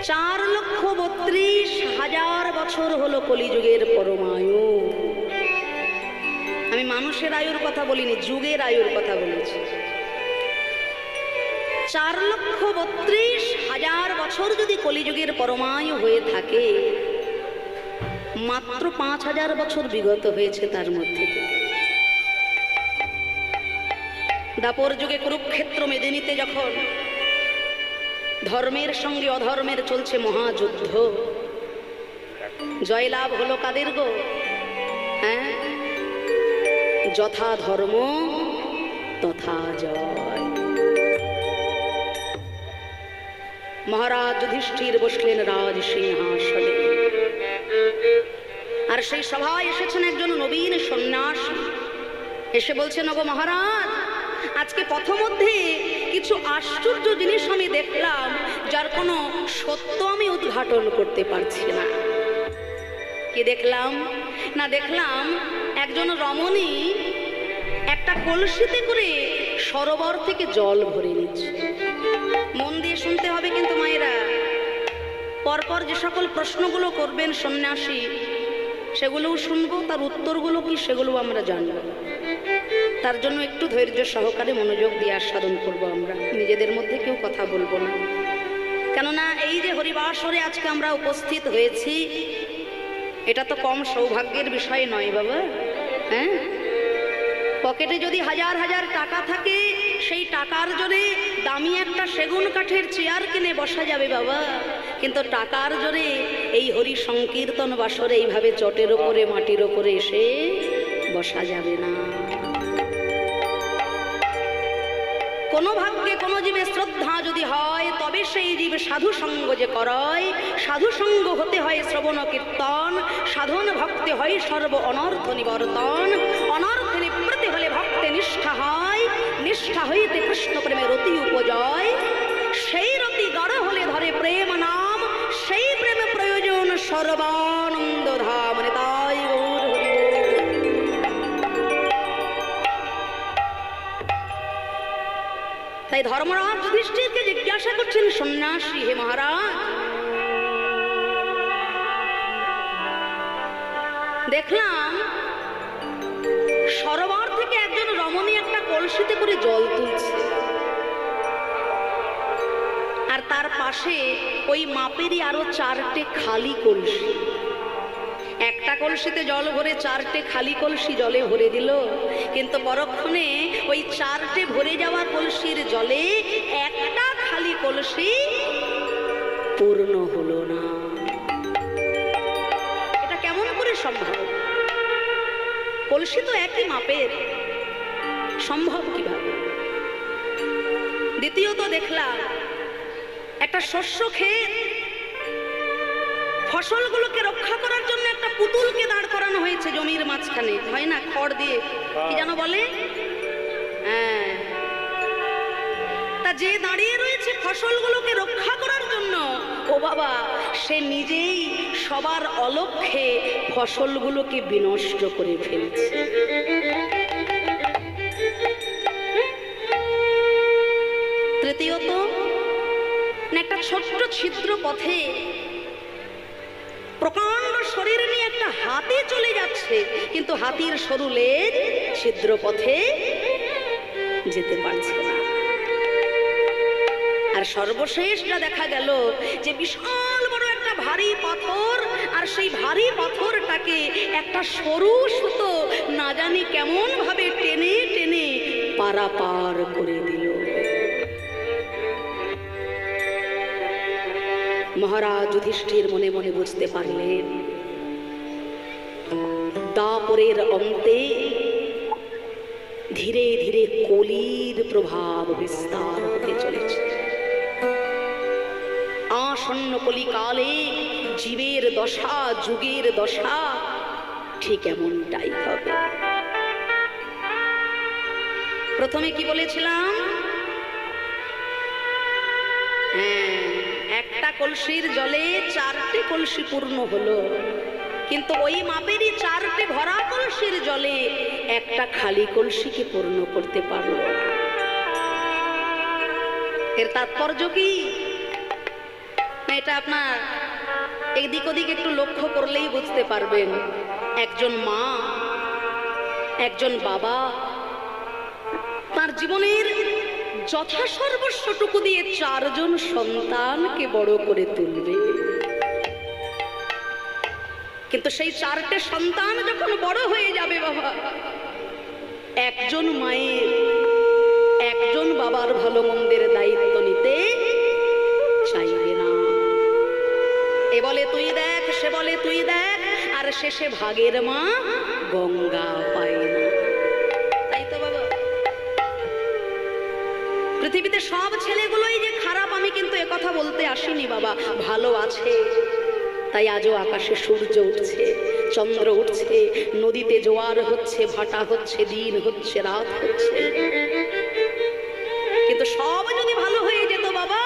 4,32,000 বছর হলো কলিযুগের পরমায়ু। আমি মানুষের আয়ুর কথা বলিনি, যুগের আয়ুর কথা বলেছি। 4,32,000 বছর যদি কলিযুগের পরমায়ু হয়ে থাকে, মাত্র 5,000 বছর বিগত হয়েছে তার মধ্যে থেকে। দাপর যুগে কুরুক্ষেত্র মেদিনীতে যখন ধর্মের সঙ্গে অধর্মের চলছে মহাযুদ্ধ, জয়লাভ হলো কাদের গো? হ্যাঁ, যথা ধর্ম তথা জয়। মহারাজ যুধিষ্ঠির বসলেন রাজ সিংহাসনে, আর সেই সভায় এসেছেন একজন নবীন সন্ন্যাসী। এসে বলছেন, ওগো মহারাজ, আজকে পথমধ্যে কিছু আশ্চর্য জিনিস আমি দেখলাম, যার কোনো সত্য আমি উদ্ঘাটন করতে পারছি না। কি দেখলাম? না, দেখলাম একজন রমণী একটা কলসিতে করে সরোবর থেকে জল ভরে নিচ্ছে। মন দিয়ে শুনতে হবে কিন্তু মায়েরা, পরপর যে সকল প্রশ্নগুলো করবেন সন্ন্যাসী, সেগুলোও শুনবো, তার উত্তরগুলো কি সেগুলোও আমরা জানবো। তার জন্য একটু ধৈর্য সহকারে মনোযোগ দিয়ে আস্বাদন করবো আমরা, নিজেদের মধ্যে কেউ কথা বলবো না। কেননা এই যে হরিবাসরে আজকে আমরা উপস্থিত হয়েছি, এটা তো কম সৌভাগ্যের বিষয় নয় বাবা। হ্যাঁ, পকেটে যদি হাজার হাজার টাকা থাকে, সেই টাকার জোরে দামি একটা সেগুন কাঠের চেয়ার কিনে বসা যাবে বাবা, কিন্তু টাকার জোরে এই হরি সংকীর্তন বাসরে এইভাবে চটের ওপরে মাটির ওপরে এসে বসা যাবে না। কোনো ভাগ্যে কোনো জীবে শ্রদ্ধা যদি হয়, তবে সেই জীব সাধু সঙ্গ যে করয়, সাধু সঙ্গ হতে হয় শ্রবণ কীর্তন, সাধন ভক্তি হয় সর্ব অনর্থ নিবর্তন, অনর্থ নিবৃত্তি হলে ভক্তে নিষ্ঠা হয়, নিষ্ঠা হইতে কৃষ্ণ প্রেমে রতি উপজয়, সেই রতি গাঢ় হলে ধরে প্রেম নাম, সেই প্রেমে প্রয়োজন সর্বানন্দ ধাম। তাই গৌর হরি। তাই ধর্মরাজ যুধিষ্ঠিরকে জিজ্ঞাসা করছেন সন্ন্যাসী, হে মহারাজ, দেখলাম সরোবর থেকে একজন রমণী একটা কলসিতে করে জল তুলছে, আর তার পাশে ওই মাপেরই আরো 4টে খালি কলসি। একটা কলসিতে জল ভরে 4টে খালি কলসি জলে ভরে দিল, কিন্তু পরক্ষণে ওই 4টে ভরে যাওয়া কলসির জলে একটা খালি কলসি পূর্ণ হলো না। এটা কেমন করে সম্ভব? কলসি তো একই মাপের, সম্ভব কিভাবে? দ্বিতীয়ত দেখলাম একটা শস্য ক্ষেত, ফসলগুলোকে রক্ষা করার জন্য একটা পুতুলকে দাঁড় করানো হয়েছে জমির মাঝখানে, হয় না, খড় দিয়ে, কি যেন বলে? হ্যাঁ, তা যে দাঁড়িয়ে রয়েছে ফসলগুলোকে রক্ষা করার জন্য, ও বাবা, সে নিজেই সবার অলক্ষ্যে ফসলগুলোকে বিনষ্ট করে ফেলছে। তৃতীয়ত, একটা ছোট্ট ছিদ্র পথে প্রকাণ্ড শরীর নিয়ে একটা হাতি চলে যাচ্ছে, কিন্তু হাতির সরু লেজ ছিদ্র পথে যেতে পারছে না। আর সর্বশেষটা দেখা গেল যে বিশাল বড় একটা ভারী পাথর, আর সেই ভারী পাথরটাকে একটা সরু সুতো না জানি কেমন ভাবে টেনে টেনে পারাপার করে দিল। মহারাজ যুধিষ্ঠির মনে মনে বুঝতে পারলেন, দাপরের অন্তে ধীরে ধীরে কলির প্রভাব বিস্তার হতে চলেছে। আসন্ন কলিকালে জীবের দশা, যুগের দশা ঠিক এমনটাই হবে। প্রথমে কি বলেছিলাম? হ্যাঁ, একটা কলসির জলে 4টে কলসি পূর্ণ হলো, কিন্তু ওই মাপেরই 4টে ভরা কলসির জলে একটা খালি কলসিকে পূর্ণ করতে পারলো। এর তাৎপর্য কি? না, এটা আপনার এদিক ওদিক একটু লক্ষ্য করলেই বুঝতে পারবেন। একজন মা, একজন বাবা তার জীবনের যথাসর্বস্বটুকু দিয়ে 4 জন সন্তানকে বড় করে তুলবে, কিন্তু সেই 4টে সন্তান যখন বড় হয়ে যাবে বাবা, একজন মায়ের একজন বাবার ভালো মন্দের দায়িত্ব নিতে চাইবে না। এ বলে তুই দেখ, সে বলে তুই দেখ, আর শেষে ভাগের মা গঙ্গা পায় না। তাই তো বাবা, পৃথিবীতে সব ছেলেগুলোই যে খারাপ আমি কিন্তু একথা বলতে আসিনি বাবা, ভালো আছে। তাই আজও আকাশে সূর্য উঠছে, চন্দ্র উঠছে, নদীতে জোয়ার হচ্ছে, ভাটা হচ্ছে, দিন হচ্ছে, রাত হচ্ছে। কিন্তু সব যদি ভালো হয়ে যেত বাবা,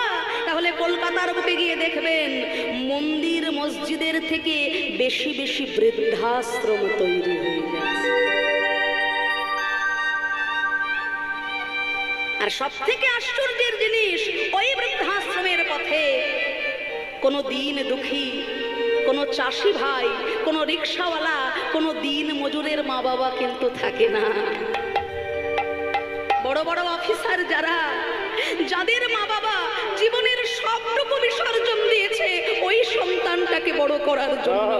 তাহলে কলকাতার বুকে গিয়ে দেখবেন মন্দির মসজিদের থেকে বেশি বেশি বৃদ্ধাশ্রম তৈরি হয়ে যাচ্ছে। আর সব থেকে আশ্চর্যের জিনিস, ওই বৃদ্ধাশ্রমের পথে কোনো দিন দুঃখী, কোনো চাষি ভাই, কোনো রিক্সাওয়ালা, কোনো দিন মজুরের মা বাবা কিন্তু থাকে না। বড় বড় অফিসার যারা, যাদের মা বাবা জীবনের সবটুকু বিসর্জন দিয়েছে ওই সন্তানটাকে বড় করার জন্য,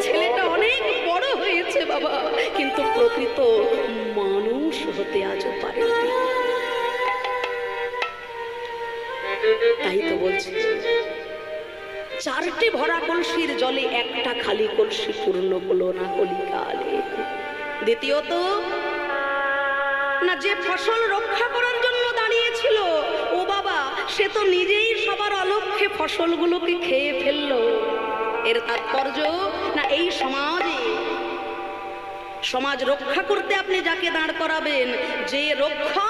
ছেলেটা অনেক বড় হয়েছে বাবা, কিন্তু প্রকৃত মানুষ হতে আজও পারেনি। তাই তো বলছি, 4টে ভরা কলসির জলে একটা খালি কলসি পূর্ণ হলো না কলিকালে। দ্বিতীয়ত, না যে ফসল রক্ষা করার জন্য দাঁড়িয়েছিল ও বাবা, সে তো নিজেই সবার অলক্ষ্যে ফসলগুলোকে খেয়ে ফেললো। এর তাৎপর্য না, এই সমাজে, সমাজ রক্ষা করতে আপনি যাকে দাঁড় করাবেন, যে রক্ষা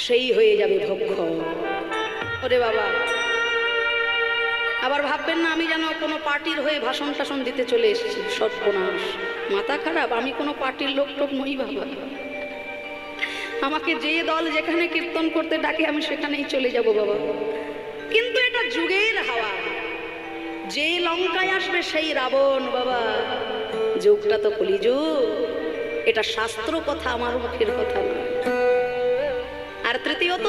সেই হয়ে যাবে ভক্ষ। ওরে বাবা, আবার ভাববেন না আমি যেন কোনো পার্টির হয়ে ভাষণ টাষণ দিতে চলে এসেছি। সর্বনাশ, মাথা খারাপ, আমি কোনো পার্টির লোক টোক নই বাবা। আমাকে যে দল যেখানে কীর্তন করতে ডাকে আমি সেখানেই চলে যাব বাবা। কিন্তু এটা যুগের হাওয়া, যে লঙ্কায় আসবে সেই রাবণ বাবা। যুগটা তো কলিযুগ, এটা শাস্ত্র কথা, আমার মুখের কথা না। আর তৃতীয়ত,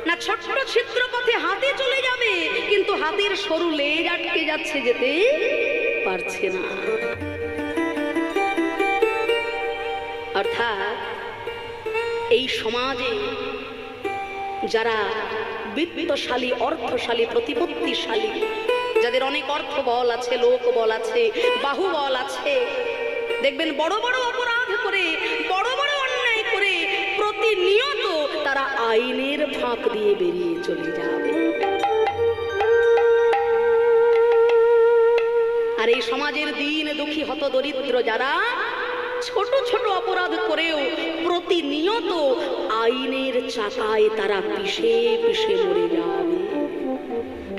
না ছোট্ট ছিদ্র পথে হাতি চলে যাবে, কিন্তু হাতির সরু লেজ আটকে যাচ্ছে, যেতে পারছে না। অর্থাৎ এই সমাজে যারা বিত্তশালী, অর্থশালী, প্রতিপত্তিশালী, যাদের অনেক অর্থ বল আছে, লোক বল আছে, বাহু বল আছে, দেখবেন বড় বড় অপরাধ করে, বড় বড় অন্যায় করে প্রতিনিয়ত তারা আইনের ফাঁক দিয়ে বেরিয়ে চলে যাবে। আর এই সমাজের দিন দুঃখী হত দরিদ্র যারা ছোট ছোট অপরাধ করেও প্রতিনিয়ত আইনের চাকায় তারা পিষে পিষে মরে যাবে।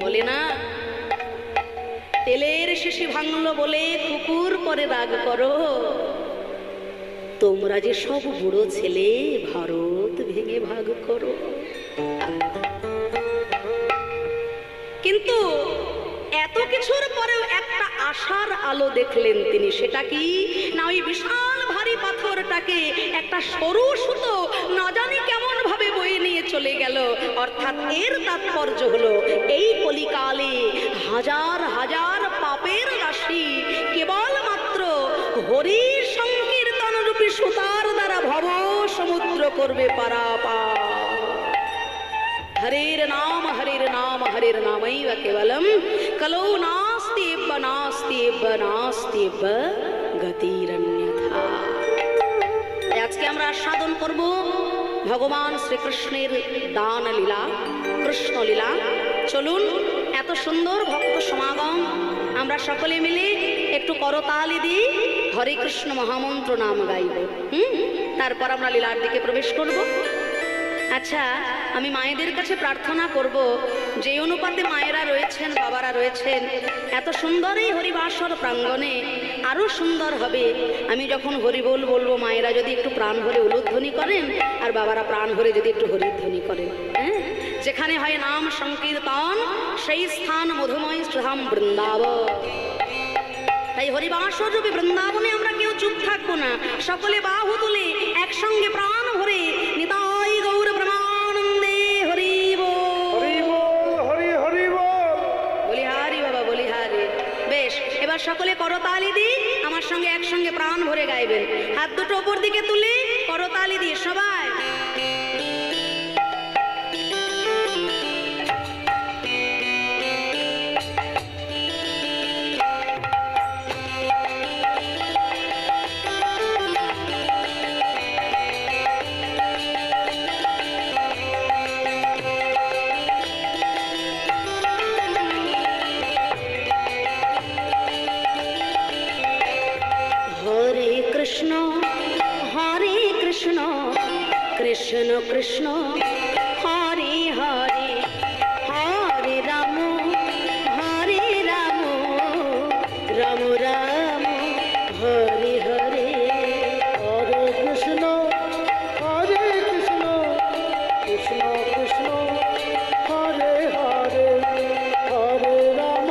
বলে না, তেলের শিশি ভাঙলো বলে কুকুর করে রাগ করো, তোমরা যে সব বুড়ো ছেলে ভারত ভেঙে ভাগ করো। কিন্তু এত কিছুর পরেও একটা আশার আলো দেখলেন তিনি। সেটা কি না, ওই বিশাল ভারী পাথরটাকে একটা সরু সুতো না জানি কেমন ভাবে বয়ে নিয়ে চলে গেল। অর্থাৎ এর তাৎপর্য হলো, এই কলিকালে হাজার হাজার পাপের রাশি কেবলমাত্র হরি সংকীর্তন রূপী সুতার দ্বারা ভব সমুদ্র করবে পারাপার। হরের নাম হরের নাম হরের নামৈব কেবলম কলৌ নাস্তিব নাস্তিব নাস্তিব গতিরন্যথা। আজকে আমরা আস্বাদন করব ভগবান শ্রীকৃষ্ণের দান লীলা, কৃষ্ণ লীলা। চলুন, এত সুন্দর ভক্ত সমাগম, আমরা সকলে মিলে একটু করতালি দিই, হরে কৃষ্ণ মহামন্ত্র নাম গাইব। তারপর আমরা লীলার দিকে প্রবেশ করব। আচ্ছা, আমি মায়েদের কাছে প্রার্থনা করব, যে অনুপাতে মায়েরা রয়েছেন, বাবারা রয়েছেন, এত সুন্দর এই হরিবাসর প্রাঙ্গণে আরো সুন্দর হবে। আমি যখন হরিবোল বলবো, মায়েরা যদি একটু প্রাণ ভরে উলুধ্বনি করেন, আর বাবারা প্রাণ ভরে যদি একটু হরিধ্বনি করেন, হ্যাঁ, যেখানে হয় নাম সংকীর্তন সেই স্থান মধুময় সুধাম বৃন্দাবন। তাই হরিবাসরূপী বৃন্দাবনে আমরা কেউ চুপ থাকবো না, সকলে বাহু তুলে একসঙ্গে প্রাণ ভরে নিতাই গৌর প্রেমানন্দে হরি বল। বলিহারি বাবা বলিহারি। বেশ, এবার সকলে করতালি দিয়ে আমার সঙ্গে একসঙ্গে প্রাণ ভরে গাইবেন। হাত দুটো উপর দিকে তুলে করতালি দিয়ে সবাই। কৃষ্ণ কৃষ্ণ হরে হরে, হরে রাম রাম রাম হরে হরে। হরে কৃষ্ণ কৃষ্ণ কৃষ্ণ হরে হরে, হরে রাম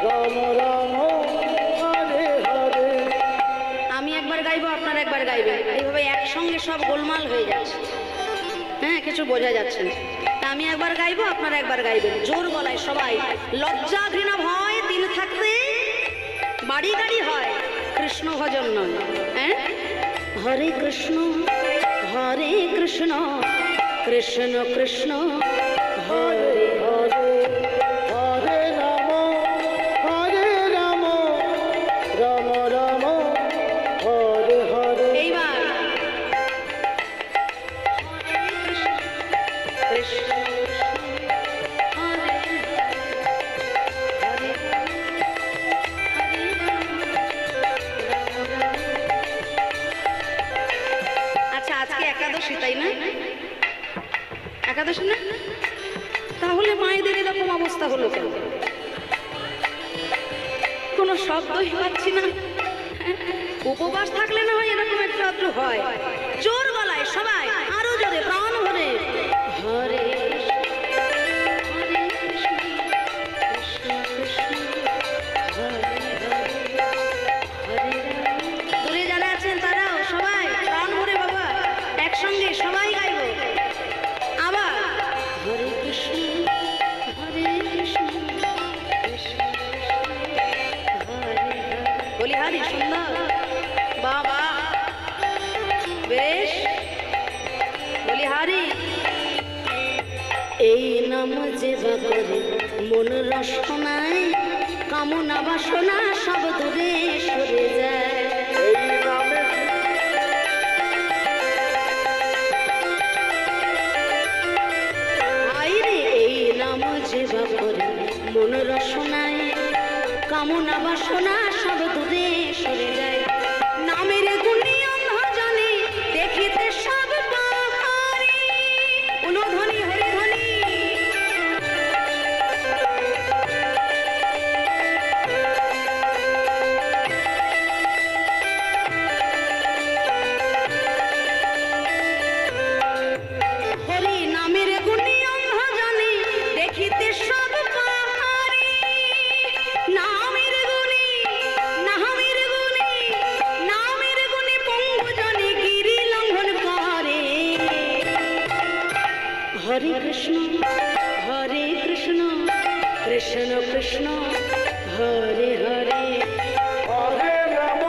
রাম রাম হরে হরে। আমি একবার গাইবো, আপনারা একবার গাইবেন। এইভাবে একসঙ্গে সব গোলমাল হয়ে যাচ্ছে, হ্যাঁ কিছু বোঝা যাচ্ছে না। তা আমি একবার গাইবো, আপনারা একবার গাইবেন জোর গলায় সবাই। লজ্জা ঘৃণা ভয় দিন থাকতে বাড়ি গাড়ি হয়, কৃষ্ণ ভজন নয়। হ্যাঁ, হরে কৃষ্ণ কৃষ্ণ কৃষ্ণ হরে হরে, হরে রাম রাম রাম হরে হরে। এইবার কৃষ্ণ হরে হরে হরে। আচ্ছা, আজকে একাদশী তাই না? একাদশী না? তাহলে মায়েদের এরকম অবস্থা হলো কেন? কোনো শব্দই পাচ্ছি না। উপবাস থাকলে না হয় এরকম একটু আধটু হয়। জোর গলায় সবাই আরো জোরে প্রাণ ভরে হরে দূরে যারা আছেন তারাও সবাই প্রাণ ভরে বাবা একসঙ্গে সবাই গাইব। আবার হরে কৃষ্ণ কৃষ্ণ হরে বলিহারি। সুন্দর বাবা, বেশ বলিহারি। এই নাম যে করে মন রসনায়, কামনা বাসনা সব দূরে সরে যায়। এই নামে আইরে এই নাম যে করে মন রসনায়, কামনা বাসনা সব দূরে সরে যায়। নামের গুণে অন্ধ জানে দেখিতে সব পাহাড়ি। উলধ্বনি হরিধ্বনি হরি নামের গুণে অন্ধ জানে দেখিতে সব পাহাড়ি। নামের গুণে পঙ্গু জনে গিরি লঙ্ঘন করে। হরে কৃষ্ণ কৃষ্ণ কৃষ্ণ হরে হরে। হরে রাম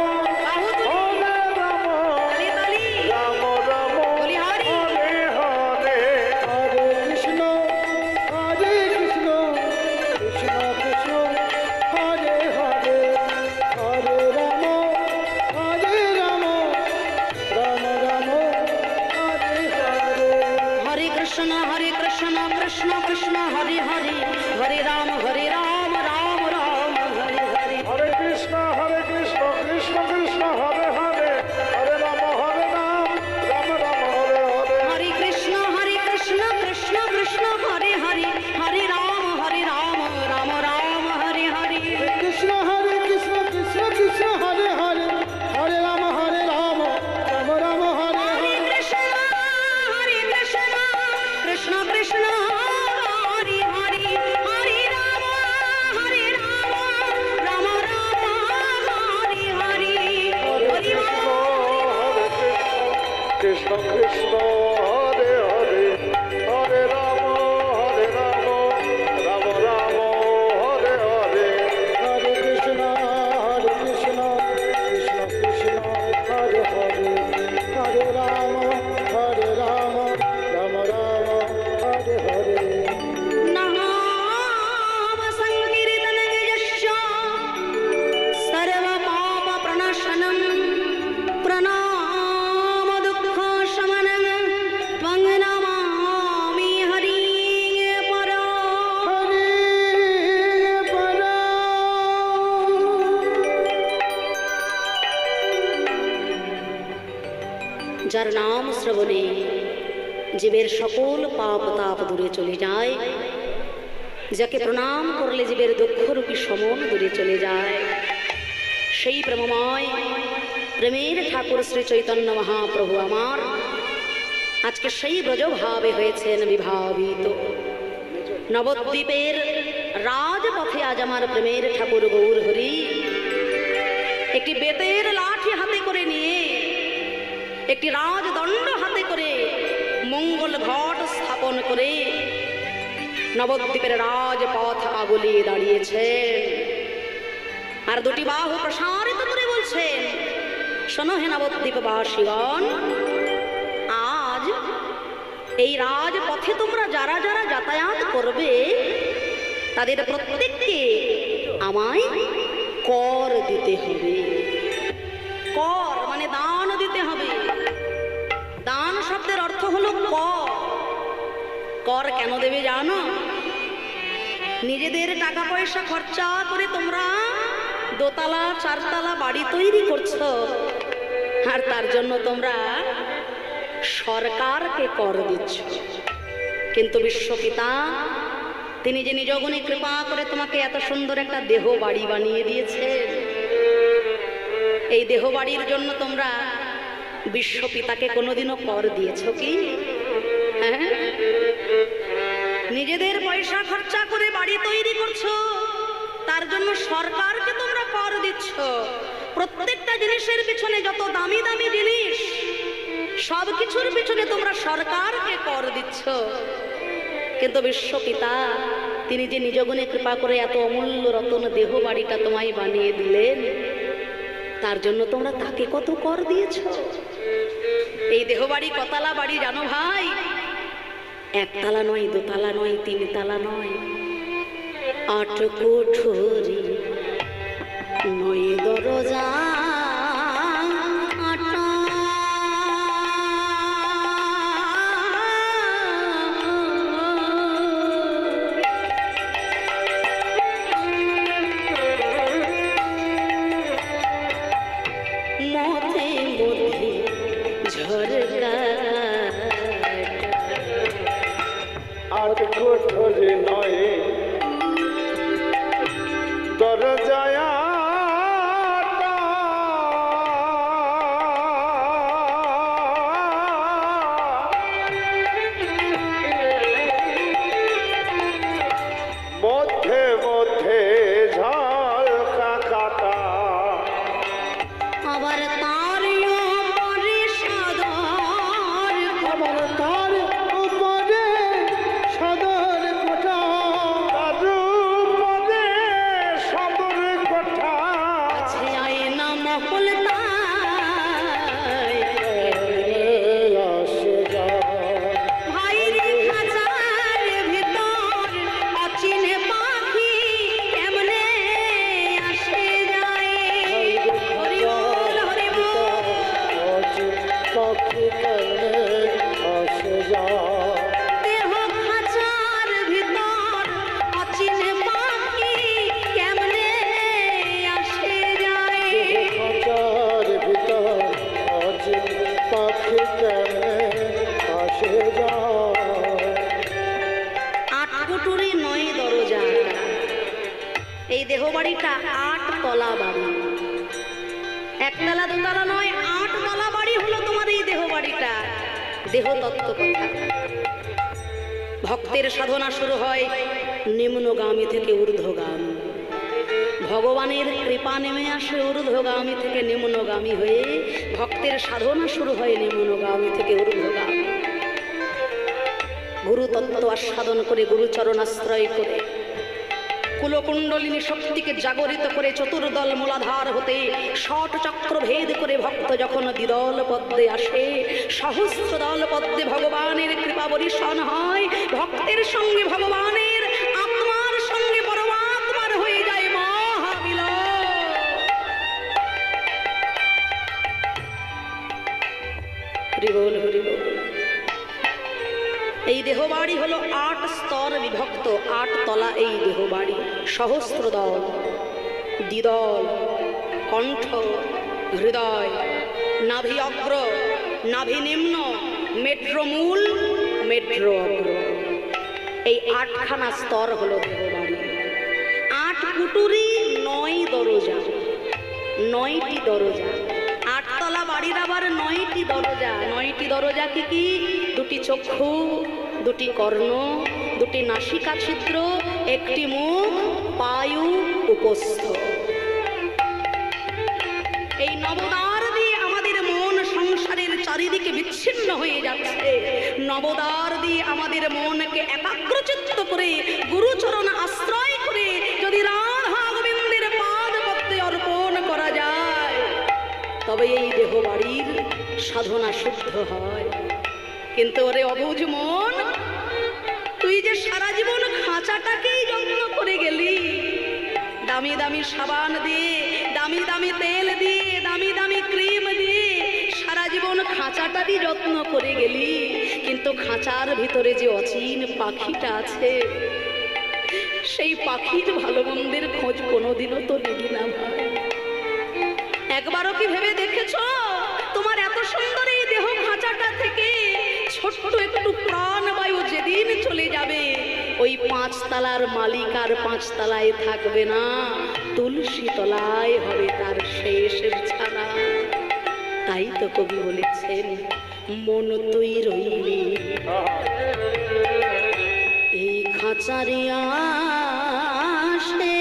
তালি তালি রাম রাম বলি হরি। হরে হরে। হরে কৃষ্ণ কৃষ্ণ কৃষ্ণ হরে হরে, হরে রাম রাম রাম হরে হরে। হরে কৃষ্ণ কৃষ্ণ কৃষ্ণ হরে হরে, হরে রাম রাম রাম হরে হরে। হরে কৃষ্ণ কৃষ্ণ কৃষ্ণ হরে হরে, হরে রাম রাম রাম হরে হরে। হরে কৃষ্ণ কৃষ্ণ কৃষ্ণ হরে হরে, হরে রাম রাম রাম হরে হরে। কৃষ্ণ কৃষ্ণ কৃষ্ণ হরে হরে, হরে রাম রাম রাম হরে হরে হরে। কৃষ্ণ যার নাম শ্রবণে জীবের সকল পাপ তাপ দূরে চলে যায়, যাকে প্রণাম করলে জীবের দুঃখরূপী সমন দূরে চলে যায়, সেই প্রেমময় প্রেমের ঠাকুর শ্রী চৈতন্য মহাপ্রভু আমার আজকে সেই ব্রজভাবে হয়েছেন বিভাবিত। নবদ্বীপের রাজপথে আজ আমার প্রেমের ঠাকুর গৌর হরি একটি বেতের লাঠি হাতে করে নিয়ে, একটি রাজদণ্ড হাতে করে, মঙ্গল ঘট স্থাপন করে নবদ্বীপের রাজপথ আগলিয়ে দাঁড়িয়েছেন। আর দুটি বাহু প্রসারিত করে বলছেন, শোনো হে নবদ্বীপবাসীগণ, আজ এই রাজপথে তোমরা যারা যারা যাতায়াত করবে তাদের প্রত্যেককে আমায় কর দিতে হবে। কর মানে দান দিতে হবে। দান শব্দের অর্থ হলো কর। কর কেন দেবে জানো? নিজেদের টাকা পয়সা খরচা করে তোমরা দোতলা চারতলা বাড়ি তৈরি করছো, আর তার জন্য তোমরা সরকারকে কর দিচ্ছ। কিন্তু বিশ্বপিতা তিনি যে নিজ গুণে কৃপা করে তোমাকে এত সুন্দর একটা দেহ বাড়ি বানিয়ে দিয়েছেন, এই দেহ বাড়ির জন্য তোমরা বিশ্বপিতাকে কোনোদিনও কর দিয়েছো কি? হ্যাঁ, নিজেদের পয়সা খরচা করে বাড়ি তৈরি করছো, তার জন্য সরকারকে তোমরা কর দিচ্ছ। প্রত্যেকটা জিনিসের পিছনে, যত দামি দামি জিনিস সব কিছুর পিছনে তোমরা সরকারকে কর দিচ্ছ। কিন্তু বিশ্বপিতা তিনি যে নিজ গুণে কৃপা করে এত অমূল্য রতন দেহ বাড়িটা তোমায় বানিয়ে দিলেন, তার জন্য তোমরা তাকে কত কর দিয়েছ। এই দেহ বাড়ি কতলা বাড়ি জানো ভাই? একতলা নয়, দোতলা নয়, তিনতলা নয়, 8 কোঠরি, 9 দরজা, 8 মধ্যে মধ্যে ঝরকা, 8 কোঠরি 9 দরজায়, মধ্যে মধ্যে ঝলকা কাটা, আবার তারিও পরে সদর, আবার তার উপরে সদর কোঠা, তার উপরে সদর কোঠা, আছে আয়না মহল তাই, আসে যায় ভাইরে খাঁচার ভিতর অচিনে পাখি কেমনে আসে যায়। হরি বল, হরি বল। পাখি কেমনে আসে যায়, দেহ খাঁচার ভিতর অচিনে পাখি কেমনে আসে যায়। খাঁচার ভিতর আজ পাখি কেমনে আসে যায়। 8 কোঠরি 9 দরজা। এই দেহ বাড়িটা 8 তলা বাড়ি, একতলা দোতলা নয়, 8 তলা বাড়ি হলো তোমার এই দেহ বাড়িটা। দেহ তত্ত্ব কথা। ভক্তের সাধনা শুরু হয় নিম্নগামী থেকে ঊর্ধ্বগামী। ভগবানের কৃপা নেমে আসে ঊর্ধ্বগামী থেকে নিম্নগামী হয়ে, ভক্তের সাধনা শুরু হয় নিম্নগামী থেকে ঊর্ধ্বগামী। গুরু তত্ত্ব আস্বাদন করে, গুরুচরণ আশ্রয় করে, কুলকুণ্ডলিনী শক্তিকে জাগরিত করে, চতুর্দল মূলাধার হতে ষট চক্র ভেদ করে ভক্ত যখন দ্বিদল পদ্মে আসে, সহস্র দল পদ্মে ভগবানের কৃপা বরিশন হয়। ভক্তের সঙ্গে ভগবানের, আত্মার সঙ্গে পরমাত্মার হয়ে যায় মহামিলন। হরি বল, হরি বল। এই দেহবাড়ি হলো 8 স্তর বিভক্ত, 8 তলা এই দেহবাড়ি। সহস্র দল, দ্বিদল, কণ্ঠ, হৃদয়, নাভি অগ্র, নাভি নিম্ন, মেট্রো মূল, মেট্রো অগ্র, এই 8খানা স্তর হলো দেহবাড়ি। 8 কুটুরি 9 দরজা, 9টি দরজা। 8 তলা বাড়ির আবার 9টি দরজা। 9টি দরজা কি কি? 2টি চক্ষু, 2টি কর্ণ, 2টি নাসিকা ছিদ্র, 1টি মুখ, পায়ু, উপস্থ। এই নবদ্বার দিয়ে আমাদের মন সংসারের চারিদিকে বিচ্ছিন্ন হয়ে যাচ্ছে। নবদ্বার দিয়ে আমাদের মনকে একাগ্রচিত্ত করে গুরুচরণ আশ্রয় করে যদি রাধা গোবিন্দের পাদ পদ্মে অর্পণ করা যায়, তবে এই দেহ বাড়ির সাধনা শুদ্ধ হয়। কিন্তু ওরে অবুঝ মন, তুই যে সারা জীবন খাঁচাটাকেই যত্ন করে গেলি, দামি দামি সাবান দিয়ে, দামি দামি তেল দিয়ে, দামি দামি ক্রিম দিয়ে সারা জীবন খাঁচাটারই যত্ন করে গেলি, কিন্তু খাঁচার ভিতরে যে অচিন পাখিটা আছে, সেই পাখির ভালো মন্দের খোঁজ কোনোদিনও তো নিবি না ভাই। একবারও কি ভেবে দেখেছো তোমার এত সুন্দর এই দেহ খাঁচাটা থেকে ছোট্ট একটু প্রাণবায়ু যেদিন চলে যাবে, ওই 5 তলার মালিক আর 5 তলায় থাকবে না, তুলসী তলায় হবে তার শেষের ছাড়া। তাই তো কবি বলেছেন, মন তুই রইলি এই খাঁচারে আসে,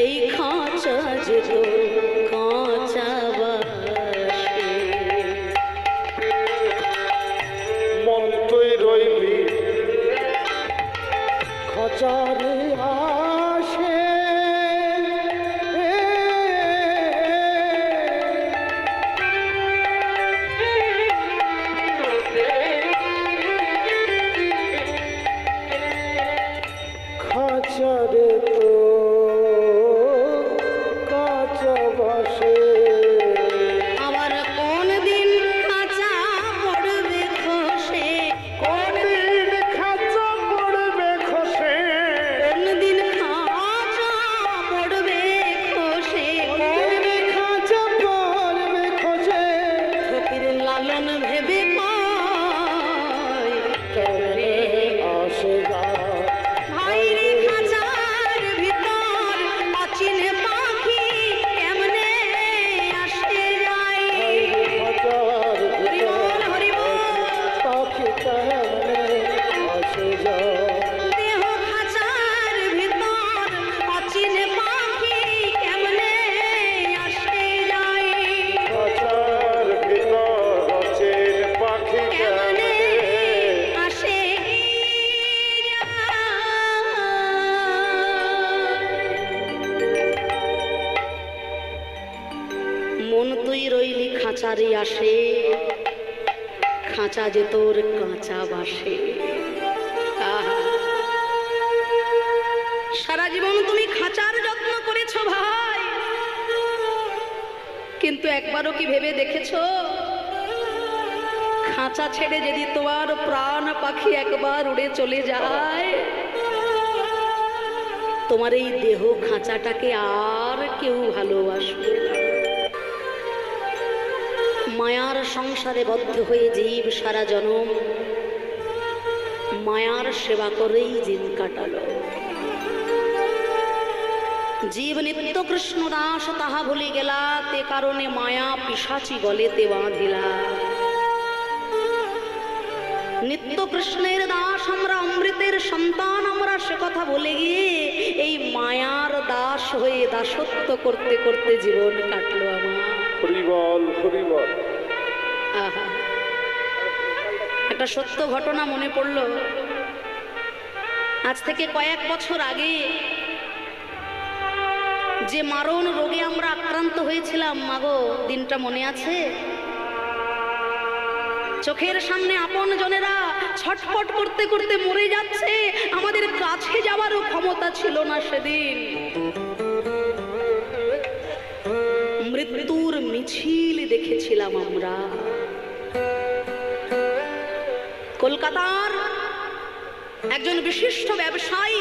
এই খাঁচা যে তো কাঁচা বাসে, মন তুই রইলি খাঁচারে আসে, খাঁচারে তো কাঁচা বাসে। আবার কোন দিন খাঁচা পড়বে খসে, কোন দিন খাঁচা পড়বে খসে, কোন দিন খাঁচা পড়বে খসে, কোন দিন খাঁচা পড়বে খসে, ফকির লালন ভেবে পায় চলে আসে গা ভাই রে খাঁচার ভিতর অচিন পাখি কেমনে আসে যায়। খাঁচার হরি বল, হরি বল। পাখি কেমনে আসে যায়, দেহ খাঁচার ভিতর অচিন পাখি কেমনে আসে যায়, খাঁচার ভিতর অচেন পাখি কেমনে কেমনে আসে যায়। মন তুই রইলি খাঁচারে আসে, খাঁচা যে তোর কাঁচা বাসে। আহা, সারা জীবন তুমি খাঁচার যত্ন করেছো ভাই, কিন্তু একবারও কি ভেবে দেখেছো খাঁচা ছেড়ে যদি তোমার প্রাণ পাখি একবার উড়ে চলে যায়, তোমার এই দেহ খাঁচাটাকে আর কেউ ভালোবাসবে না। মায়ার সংসারে বদ্ধ হয়ে জীব সারা জনম মায়ার সেবা করেই দিন কাটালো। জীব নিত্য কৃষ্ণ দাস তাহা ভুলি গেলা, তে কারণে মায়া পিশাচি গলেতে বাঁধিলা। নিত্য কৃষ্ণের দাস আমরা, অমৃতের সন্তান আমরা, সে কথা ভুলে গিয়ে এই মায়ার দাস হয়ে দাসত্ব করতে করতে জীবন কাটলো আমার। হরিবল হরিবল। আহা, একটা সত্য ঘটনা মনে পড়ল। আজ থেকে কয়েক বছর আগে যে মারণ রোগে আমরা আক্রান্ত হয়েছিলাম, মাগো দিনটা মনে আছে? চোখের সামনে আপন জনেরা ছটফট করতে করতে মরে যাচ্ছে, আমাদের কাছে যাওয়ারও ক্ষমতা ছিল না সেদিন। মৃত্যুর মিছিল দেখেছিলাম আমরা। কলকাতার একজন বিশিষ্ট ব্যবসায়ী,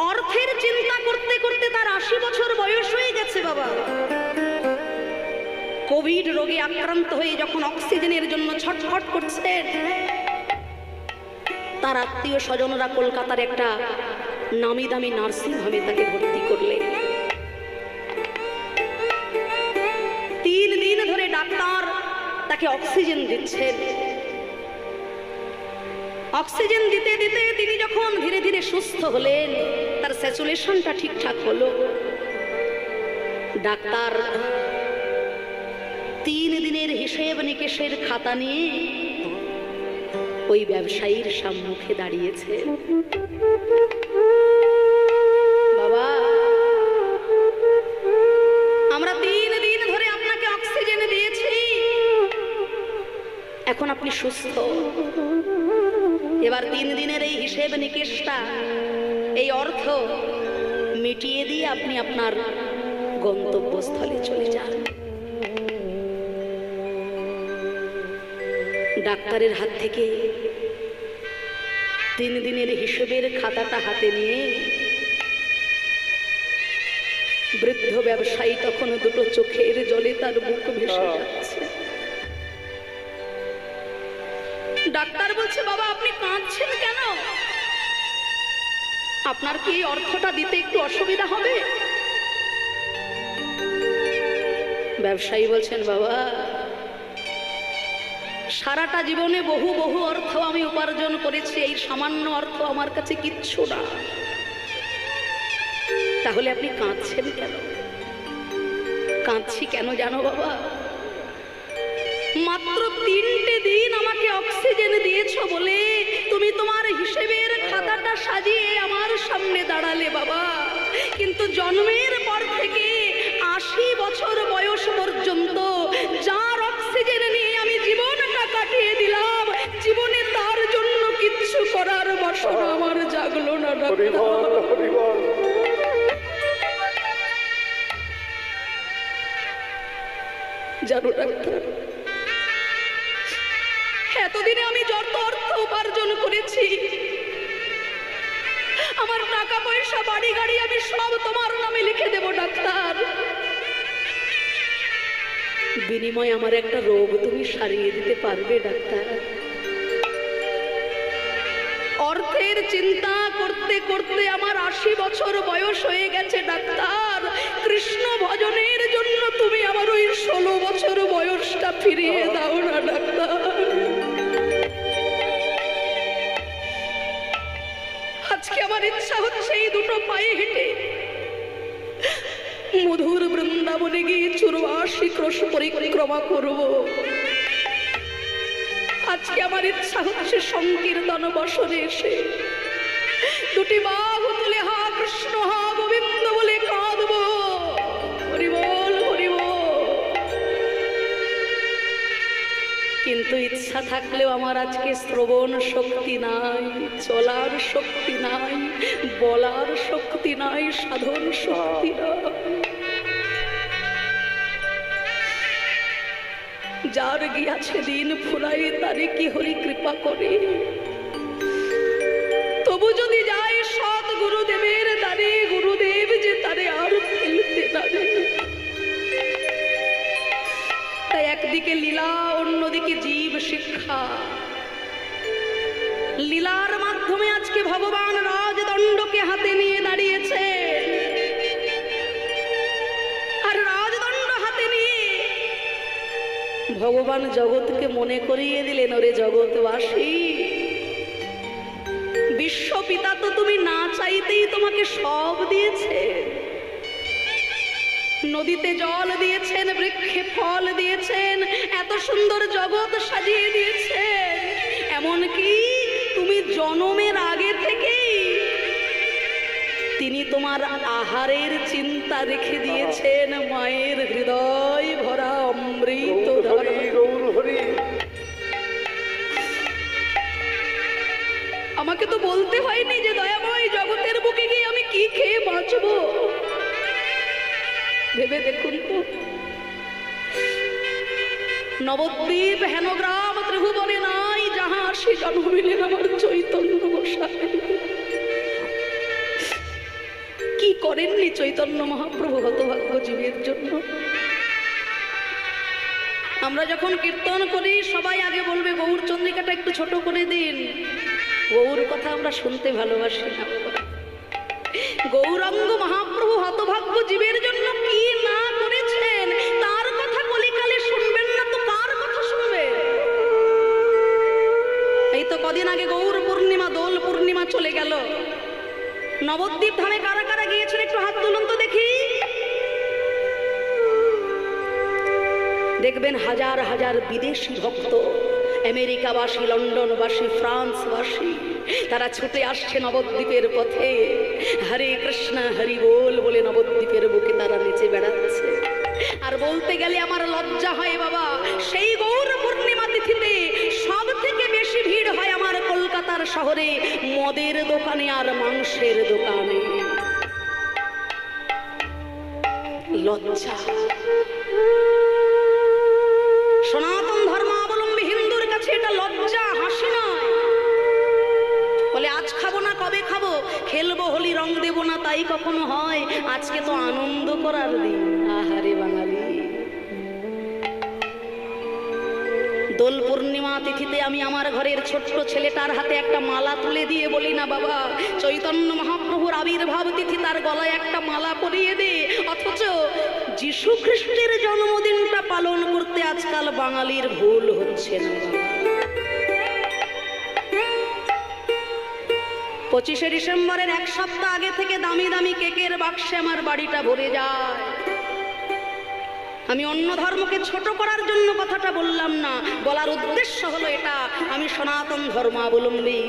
অর্থের চিন্তা করতে করতে তার 80 বছর বয়স হয়ে গেছে বাবা। কোভিড রোগে আক্রান্ত হয়ে যখন অক্সিজেনের জন্য ছটফট করছেন, তার আত্মীয় স্বজনরা কলকাতার একটা নামি দামি নার্সিং হোমে তাকে ভর্তি করলেন। 3 দিন ধরে ডাক্তার তাকে অক্সিজেন দিচ্ছেন। অক্সিজেন দিতে দিতে তিনি যখন ধীরে ধীরে সুস্থ হলেন, তার স্যাচুরেশনটা ঠিকঠাক হলো, ডাক্তার 3 দিনের হিসেব নিকেশের খাতা নিয়ে ওই ব্যবসায়ীর সম্মুখে দাঁড়িয়েছে। বাবা, আমরা 3 দিন ধরে আপনাকে অক্সিজেন দিয়েছি, এখন আপনি সুস্থ। এবার 3 দিনের এই হিসেব নিকেশটা, এই অর্থ মিটিয়ে দিয়ে আপনি আপনার গন্তব্যস্থলে চলে যান। ডাক্তারের হাত থেকে 3 দিনের হিসেবের খাতাটা হাতে নিয়ে বৃদ্ধ ব্যবসায়ী তখন দুটো চোখের জলে তার বুক ভেসে যাচ্ছে। ডাক্তার বলছে, বাবা আপনি কাঁদছেন কেন? আপনার কি এই অর্থটা দিতে একটু অসুবিধা হবে? ব্যবসায়ী বলছেন, বাবা সারাটা জীবনে বহু বহু অর্থ আমি উপার্জন করেছি, এই সামান্য অর্থ আমার কাছে কিচ্ছু না। তাহলে আপনি কাঁদছেন কেন? কাঁদছি কেন জানো বাবা? মাত্র 3টে দিন আমাকে অক্সিজেন দিয়েছো বলে তুমি তোমার হিসেবের খাতাটা সাজিয়ে আমার সামনে দাঁড়ালে বাবা, কিন্তু জন্মের পর থেকে 80 বছর বয়স পর্যন্ত যার অক্সিজেন নিয়ে আমি জীবনটা কাটিয়ে দিলাম, জীবনে তার জন্য কিচ্ছু করার বাসনা আমার জাগলো না ডাক্তার। জানো ডাক্তার, এতদিনে আমি যত অর্থ উপার্জন করেছি, আমার টাকা পয়সা বাড়ি গাড়ি আমি সব তোমার নামে লিখে দেব ডাক্তার। বিনিময়ে আমার একটা রোগ তুমি সারিয়ে দিতে পারবে ডাক্তার? অর্থের চিন্তা করতে করতে আমার 80 বছর বয়স হয়ে গেছে ডাক্তার। কৃষ্ণ ভজনের জন্য তুমি আমার ওই 16 বছর বয়সটা ফিরিয়ে দাও না ডাক্তার। আজকে আমার ইচ্ছা হচ্ছে এই দুটো পায়ে হেঁটে মধুর বৃন্দাবনে গিয়ে 84 ক্রোশ পরিক্রমা করব। আজকে আমার ইচ্ছা হচ্ছে সংকীর্তন বসনে এসে দুটি বাহু তুলে হা কৃষ্ণ হা গোবিন্দ বলে কাঁদব, হরি বল হরি বল। কিন্তু ইচ্ছা থাকলেও আমার আজকে শ্রবণ শক্তি নাই, চলার শক্তি নাই, বলার শক্তি নাই, সাধন শক্তি নাই। যার গিয়াছে দিন ফুরাই তারে কি হরি কৃপা করে, তবু যদি যায় সৎ গুরুদেবের দ্বারে, গুরুদেব যে তারে আর ফেলতে পারে। তাই একদিকে লীলা, অন্যদিকে জীব শিক্ষা। লীলার মাধ্যমে আজকে ভগবান রাজদণ্ডকে হাতে নিয়ে দাঁড়িয়েছে, আর রাজদণ্ড হাতে নিয়ে ভগবান জগৎকে মনে করিয়ে দিলেন, ওরে জগৎবাসী, বিশ্বপিতা তো তুমি না চাইতেই তোমাকে সব দিয়েছে। নদীতে জল দিয়েছেন, বৃক্ষে ফল দিয়েছেন, এত সুন্দর জগৎ সাজিয়ে দিয়েছেন। এমনকি তুমি জন্মের আগে থেকেই তিনি তোমার আহারের চিন্তা রেখে দিয়েছেন, মায়ের হৃদয় ভরা অমৃত ধারা। আমাকে তো বলতে হয়নি যে দয়াময় জগতের বুকে গিয়ে আমি কি খেয়ে বাঁচবো। ভেবে দেখুন তো, নবদ্বীপ, হেনগ্রাম, ত্রিভুবনে নাই যাহা সে জন্মিলেন আমার চৈতন্য গোসাই। কি করেননি চৈতন্য মহাপ্রভু হতভাগ্য জীবের জন্য? আমরা যখন কীর্তন করি সবাই আগে বলবে গৌর চন্দ্রিকাটা একটু ছোট করে দিন। গৌর কথা আমরা শুনতে ভালোবাসি না। গৌরাঙ্গ মহাপ্রভু হতভাগ্য জীবের জন্য কি না করেছেন তার কথা কলিকালে শুনবেন না তো কার কথা শুনবেন? এই তো কদিন আগে গৌর পূর্ণিমা, দোল পূর্ণিমা চলে গেল। নবদ্বীপ ধামে কারা কারা গিয়েছেন একটু হাত তুলুন তো দেখি। দেখবেন হাজার হাজার বিদেশি ভক্ত, আমেরিকাবাসী, লন্ডনবাসী, ফ্রান্সবাসী, তারা ছুটে আসছে নবদ্বীপের পথে। হরে কৃষ্ণ হরি বল বলে নবদ্বীপের বুকে তারা নেচে বেড়াচ্ছে। আর বলতে গেলে আমার লজ্জা হয় বাবা, সেই গৌর পূর্ণিমা তিথিতে সব থেকে বেশি ভিড় হয় আমার কলকাতার শহরে মদের দোকানে আর মাংসের দোকানে। লজ্জা। সনাতন ধর্মাবলম্বী হিন্দুর কাছে এটা লজ্জা, হাসি নয়। বলে আজ খাবো না কবে খাবো, খেলবো হোলি রং দেবো না তাই কখনো হয়? আজকে তো আনন্দ করার দিন। আহারে বাঙালি। দোল পূর্ণিমা তিথিতে আমি আমার ঘরের ছোট্ট ছেলেটার হাতে একটা মালা তুলে দিয়ে বলি না বাবা চৈতন্য মহাপ্রভুর আবির্ভাব তিথি, তার গলায় একটা মালা পরিয়ে দে। অথচ যীশু খ্রিস্টের জন্মদিনটা পালন করতে আজকাল বাঙালির ভুল হচ্ছে না। 25শে ডিসেম্বরের এক সপ্তাহ আগে থেকে দামি দামি কেকের বাক্সে আমার বাড়িটা ভরে যায়। আমি অন্য ধর্মকে ছোট করার জন্য কথাটা বললাম না, বলার উদ্দেশ্য হলো এটা, আমি সনাতন ধর্মাবলম্বী,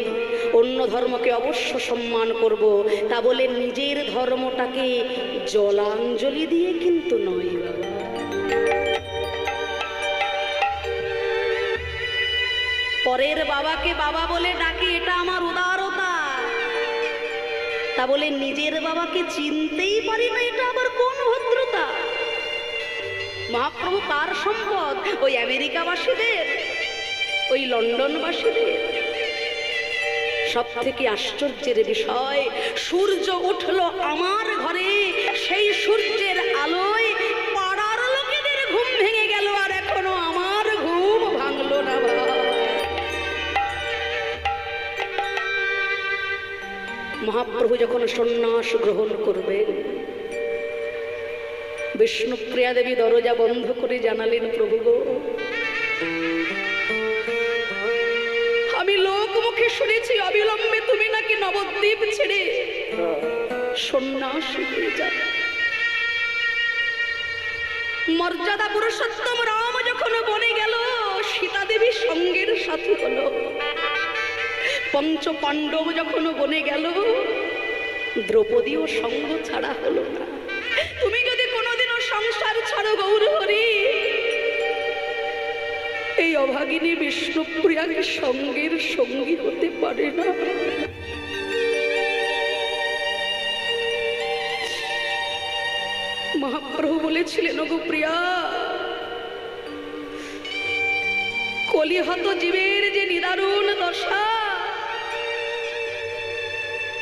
অন্য ধর্মকে অবশ্য সম্মান করব, তা বলে নিজের ধর্মটাকে জলাঞ্জলি দিয়ে কিন্তু নয় বাবা। পরের বাবাকে বাবা বলে ডাকি, এটা আমার উদারতা। তা বলে নিজের বাবাকে চিনতেই পারি না, এটা আবার কোন ভদ্রতা? মহাপ্রভু কার সম্পদ? ওই আমেরিকাবাসীদের, ওই লন্ডনবাসীদের। সব থেকে আশ্চর্যের বিষয়, সূর্য উঠল আমার ঘরে, সেই সূর্যের আলোয় পাড়ার লোকেদের ঘুম ভেঙে গেল, আর এখনো আমার ঘুম ভাঙলো না। মহাপ্রভু যখন সন্ন্যাস গ্রহণ করবেন, বিষ্ণুপ্রিয়া দেবী দরজা বন্ধ করে জানালেন, প্রভু গো, আমি লোক মুখে শুনেছি অবিলম্বে তুমি নাকি নবদ্বীপ ছেড়ে সন্ন্যাসী হয়ে যাবে। মর্যাদা পুরুষোত্তম রাম যখন বনে গেল, সীতা দেবী সঙ্গের সাথী হলো। পঞ্চ পাণ্ডব যখন বনে গেল, দ্রৌপদীও সঙ্গ ছাড়া হলো না। তুমি যদি কোনোদিনও সংসার ছাড়ো গৌর হরি, এই অভাগিনী বিষ্ণুপ্রিয়াকে সঙ্গের সঙ্গী হতে পারে না। মহাপ্রভু বলেছিলেন, ওগো প্রিয়া, কলিহত জীবের যে নিদারুণ দশা,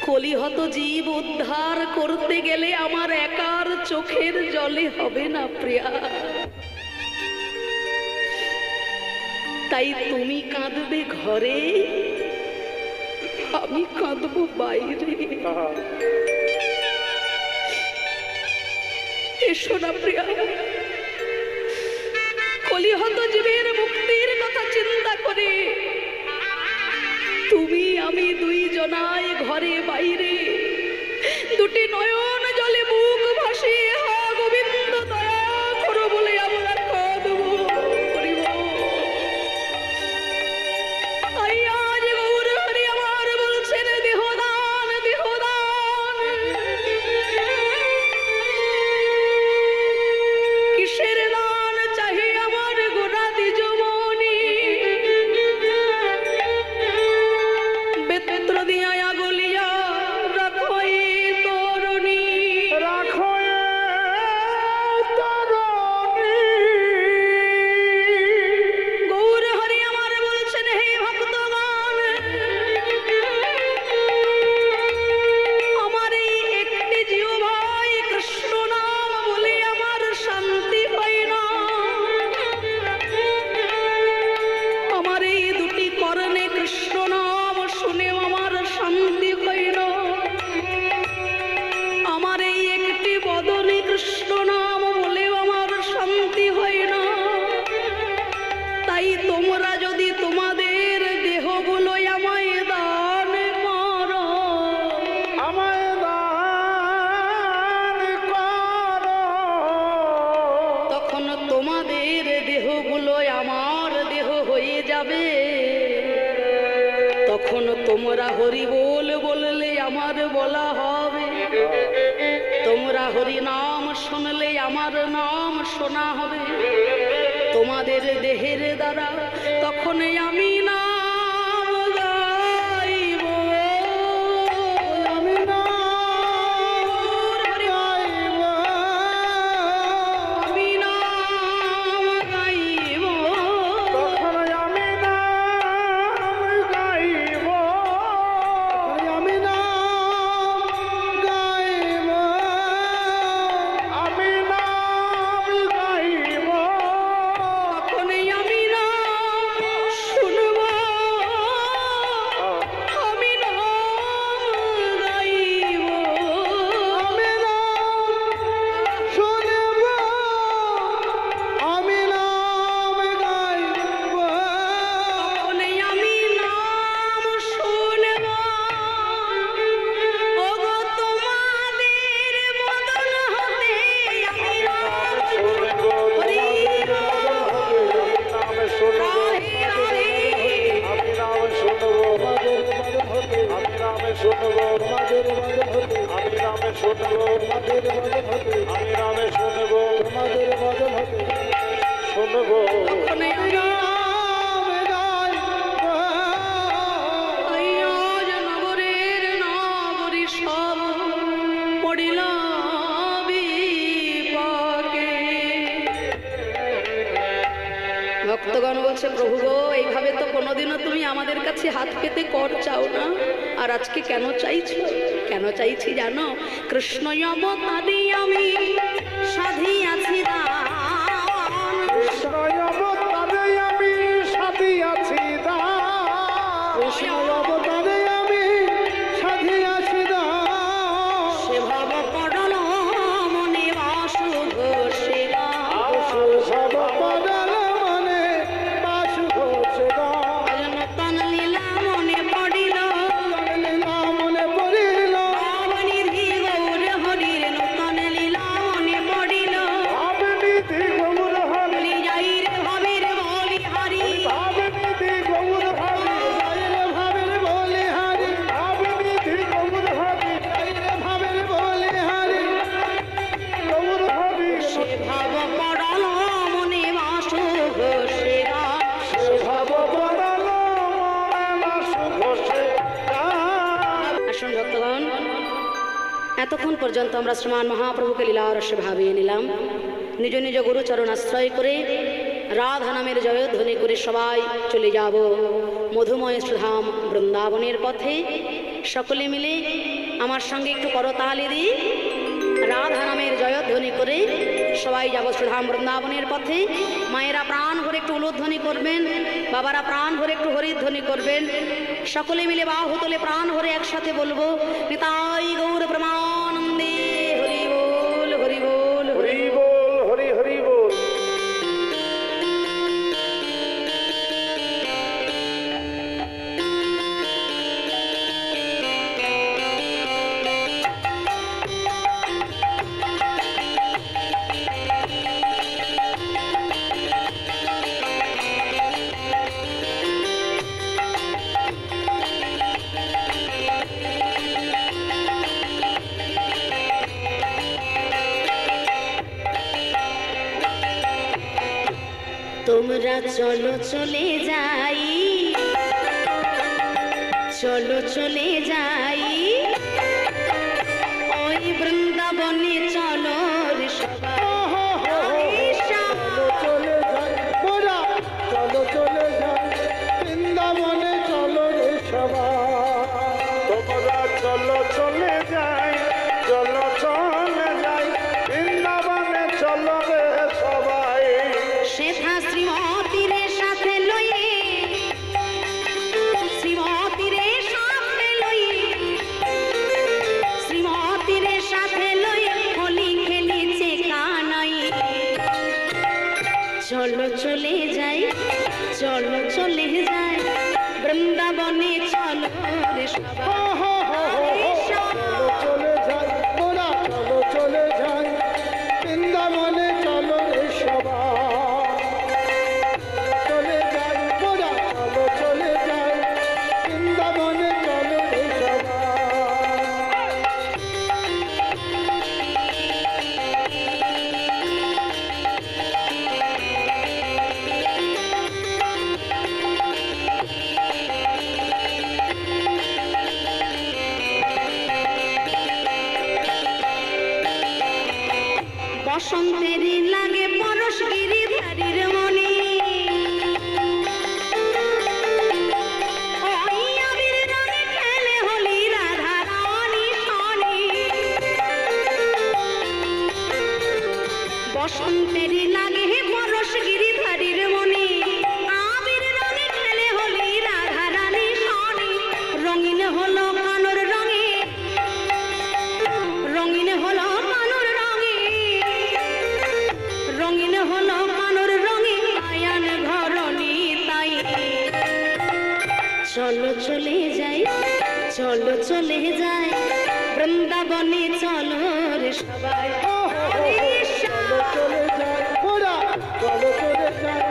কলিহত জীব উদ্ধার করতে গেলে আমার একার চোখের জলে হবে না প্রিয়া। তাই তুমি কাঁদবে ঘরে, আমি কাঁদবো বাইরে। এসো না প্রিয়া, কলিহত জীবের মুক্তির কথা চিন্তা করে তুমি আমি দুইজনায় ঘরে বাইরে দুটি নয়ন জলে মুখ ভাসিয়ে হা গোবিন্দ দয়া করো বলে আমরা কাঁদবো। তাই আজ গৌর হরি আমার বলছেন, দেহদান দেহদান, কিসের দান চাহি আমার গোড়া দ্বিজমণি, বেত্র দিয়া গলিয়া রাখই তরুণী। হরি বল বললে আমার বলা হবে, তোমরা হরি নাম শুনলে আমার নাম শোনা হবে, তোমাদের দেহের দ্বারা তখনই আমি নাম গাইব, আমি নাম গাইব, আমি নাম গাইব, তখন আমি নাম গাইব, আমি নাম গাইব, আমি নাম গাইব, তখনই আমি নাম শুনব, আমি নাম গাইব, আমি নাম শুনব, আমি নাম গাইব, তখনই আমি নাম শুনব, ওগো তোমাদের মদন হতে আমি নাম হরি তখনই আমি আজ নগরের নাগরী সব পড়িল বিপাকে। ভক্তগণ বলছে, প্রভু গো, এইভাবে তো কোনোদিনও তুমি আমাদের কাছে হাত পেতে কর চাও না, আর আজকে কেন চাইছো? কেন চাইছি জানো? কৃষ্ণ অবতারে আমি সাধিয়াছি দান, আমি সাধিয়াছি দান, অবতারে আমি সাধিয়াছি দান, সে ভাব পড়ল মনে বাসু ঘোষে সব পদাল মনে বাসু ঘোষে গান, আজ নূতন লীলা মনে পড়িল, লীলা মনে পড়িল, নিধি গৌর হরির নূতন লীলা মনে পড়িল, ভাবনিধি গৌর হরি, বলি যাই রে ভাবের বলি হারি, ভাবনিধি গৌর হরি, ভাবের বলে হারি, ভাবনিধি গৌর হরি, ভাবের বলে হারি, গৌর হরি, সে ভাব পড়ল মনে বাসু ঘোষে ভাব পদাল মনে বাসু ঘোষে গান। আসুন ভক্তগণ, এতক্ষণ পর্যন্ত আমরা শ্রীমান মহাপ্রভুকে লীলা রসে ভাবিয়ে নিলাম। নিজ নিজ গুরুচরণ আশ্রয় করে রাধা নামের জয়ধ্বনি করে সবাই চলে যাব মধুময় সুধাম বৃন্দাবনের পথে। সকলে মিলে আমার সঙ্গে একটু করতালি দিই, রাধা নামের জয়ধ্বনি করে সবাই যাব সুধাম বৃন্দাবনের পথে। মায়েরা প্রাণ ভরে একটু উলুধ্বনি করবেন, বাবারা প্রাণ ভরে একটু হরিধ্বনি করবেন। সকলে মিলে বাহু তোলে প্রাণ ভরে একসাথে বলবো, নিতাই গৌর প্রমানন্দে, হরি বল হরি বল হরি হরি বল, হরি হরি বল। তোমরা চলো চলে যাই, চলো চলে যাই, ওই বৃন্দাবনে চলো রে সবাই। চলো চলে যাই মোরা, চলো চলে যাই বৃন্দাবনে, চলো রে সবাই। তোমরা চলো চলে যাই, চলো চলে যাই বৃন্দাবনে, চলো রে সবাই। সেথা শ্রীমতীর সাথে লয়ে, শ্রীমতীর সাথে লয়ে, শ্রীমতীর সাথে লয়ে হোলি খেলেছে কানাই। চলো চলে যাই, চলো চলে যাই বৃন্দাবনে, চলো রে সবাই। চলো চলে যাই মোরা, চলো চলে যাই বৃন্দাবনে, চলো রে সবাই। চলে যাই মোরা, চলো চলে যাই বৃন্দাবনে, চলো বসন্তেরই লাগে পরশ গিরিধারীর মনে ওই আবির রঙে খেলে হোলি রাধা রানী শনি বসন্তেরই লাগে পরশ গিরিধারীর মনে আবির রঙে খেলে হোলি রাধা রানী শনি রঙিন হলো কানুর রঙে রঙিন হলো কানুর রঙে রঙিন হলো কানুর রঙে আয়ান ঘরণী তাই চলো চলে যাই চলো চলে যাই বৃন্দাবনে চলো রে সবাই চলো চলে যাই ওরা চলো চলে যাই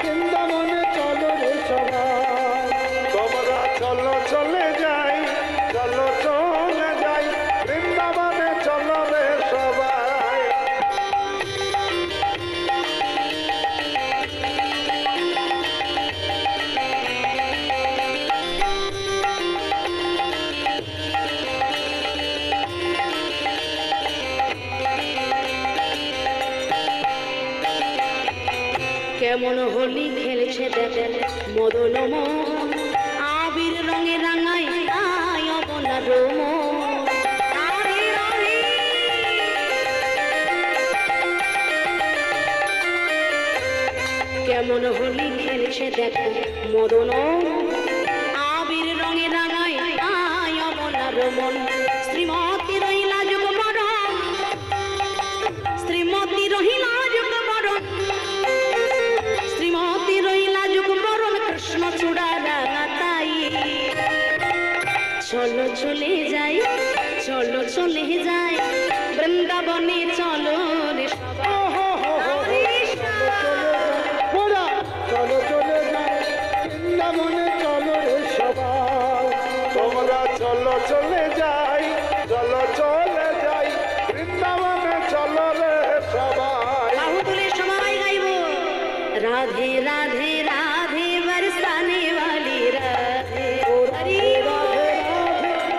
বৃন্দাবনে চলো রে সবাই তোমরা চলো চলে যাই চলো চলে যাই বৃন্দাবনে চলো রে সবাই কেমন হোলি খেলছে দেখেন মদন মোহন আবির রঙে রাঙাই আয় অবনার মন আরে আরে কেমন হোলি খেলছে দেখেন মদন আবির রঙে রাঙাই আয় অবনার মন শ্রীমতী রহিলা যুগ বড় শ্রীমতী রহিলা যুগ বড় শ্রীমতী রহিলা যুগ বরণ কৃষ্ণ চূড়া রাঙা তাই চলো চলে যাই চলো চলে যাই বৃন্দাবনে চলো রে ওরা চলো চলে যাই বৃন্দাবনে চলো রে সবাই তোমরা চলো চলে যাই চলো চলে যাই বৃন্দাবনে চলো রে সবাই বাহু তুলে সবাই গাইব রাধে রাধে রাধে বরসানে वाली राधे हरी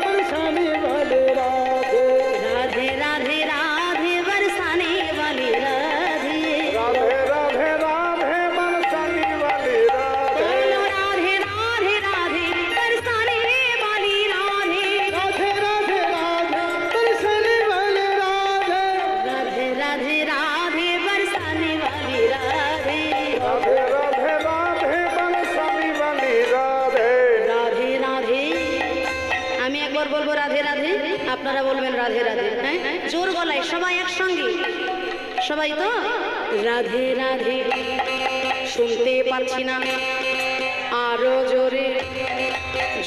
बरसाने वाले राधे राधे राधे राधे बरसाने वाली राधे राधे राधे राधे बरसाने वाली राधे बोलो राधे राधे राधे बरसाने वाली राधे राधे राधे राधे बरसाने वाले राधे राधे राधे राधे बरसाने वाली राधे राधे राधे राधे बरसाने वाली राधे राधे राधे আমি একবার বলবো রাধে রাধে আপনারা বলবেন রাধে রাধে হ্যাঁ জোর গলায় সবাই একসঙ্গে সবাই তো রাধে রাধে শুনতে পাচ্ছি না আরো জোরে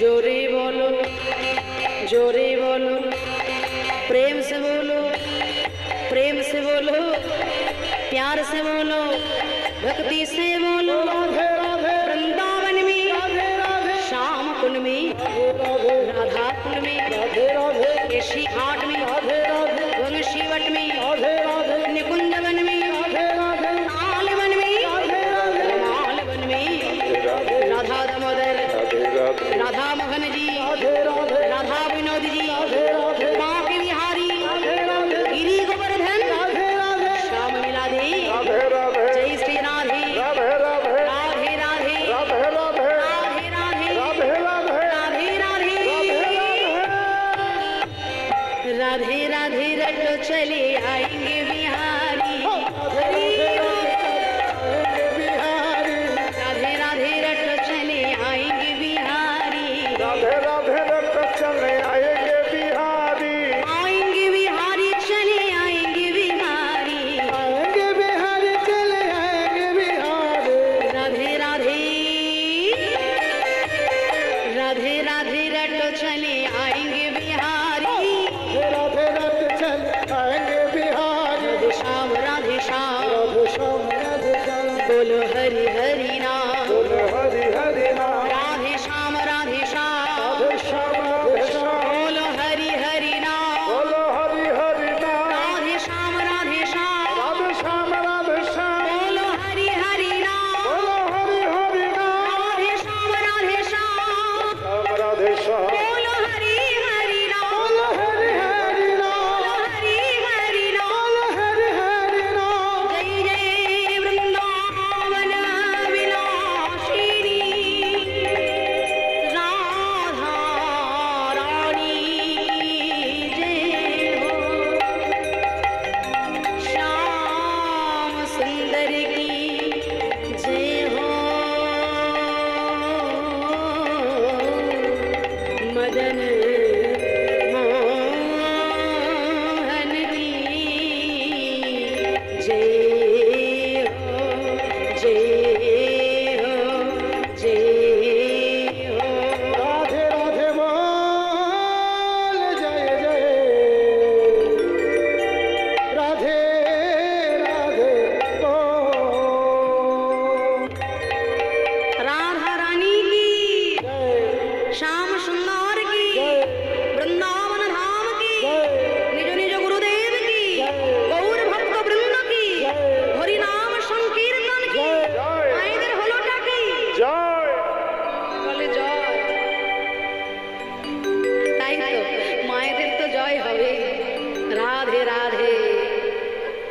জোরে বলো জোরে বলো प्रेम से बोलो प्रेम से बोलो प्यार से बोलो भक्ति से बोलो राधे राधे वृंदावन में राधे राधे श्याम कुंड में राधे राधा कुंड में राधे राधे केशी घाट में राधे राधे वंशीवट में राधे राधे निकुंज वन में राधे राधे आलवन में राधे राधे मालवन में राधा दामोदर राधा मोहन जी राधे राधे राधा विनोद जी राधे राधे बांके बिहारी राधे राधे गिरी गोवर्धन राधे राधे श्याम मिलाधे राधे राधे जय श्री राधे राधे राधे राधे राधे राधे राधे राधे राधे राधे राधे राधे राधे राधे राधे रटो चले आएंगे बिहारी बिहारी राधे राधे रटो चले आएंगे बिहारी राधे राधे रट चले आएंगे बिहारी आएंगे बिहारी चले आएंगे बिहारी आएंगे बिहारी चले आएंगे बिहारी राधे राधे राधे राधे रटो चले आएंगे बिहारी राधे राधे रट चले आएंगे बिहारी राधे श्याम राधे श्याम राधे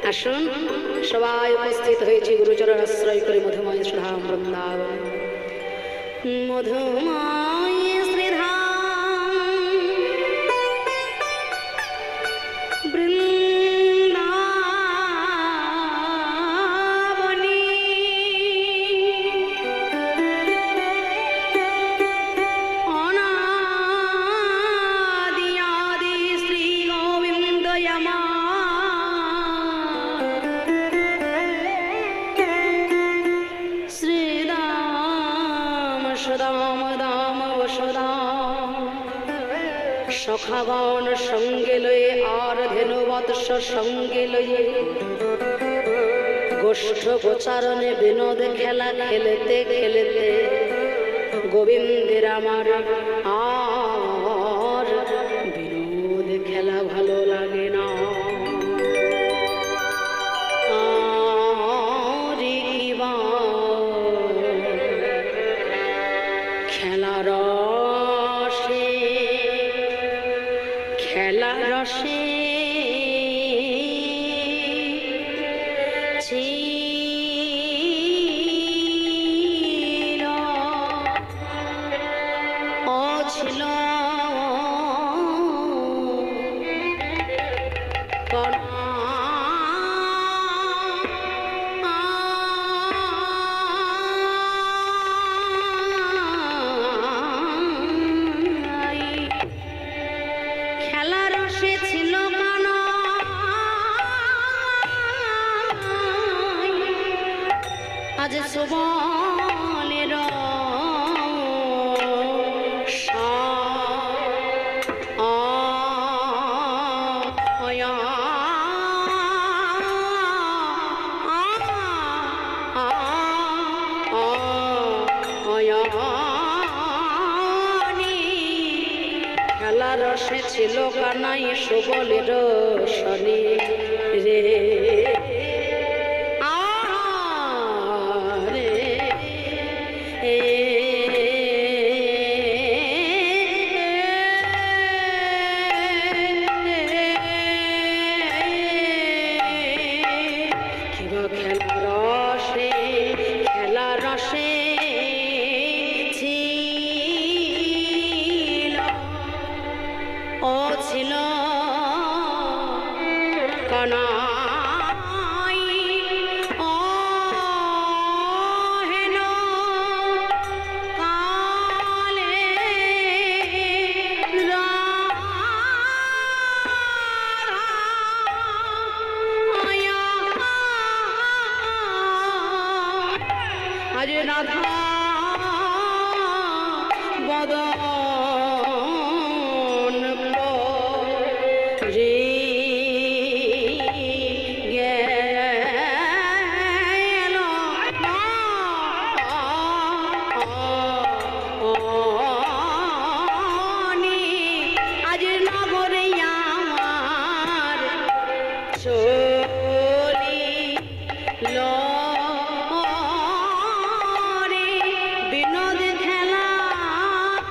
আসুন সবাই উপস্থিত হয়েছে গুরুচরণ আশ্রয় করে মধুময় শ্রীধাম বৃন্দাবন। মধুময় শ্রীধাম বৃন্দাবনী অনাদি আদি শ্রী গোবিন্দ যমা দাম দাম বসদাম সখাগণ সঙ্গে লয়ে আর ধেনুবৎস সঙ্গে লয়ে গোষ্ঠ গোচারণে বিনোদ খেলা খেলতে খেলতে গোবিন্দের আমার আর বিনোদ খেলা ভালো লাগে না। খেলা রসে ছিল ও ছিল আজ সুবলের খেলা রসে ছিল কানাই সুবলের শনি রে খেলা রসে ছিল ও ছিল কানাই ও হেন কালে আজ রাধা বদন রে গেল আজ নগরে আমার চলিল বিনোদ খেলা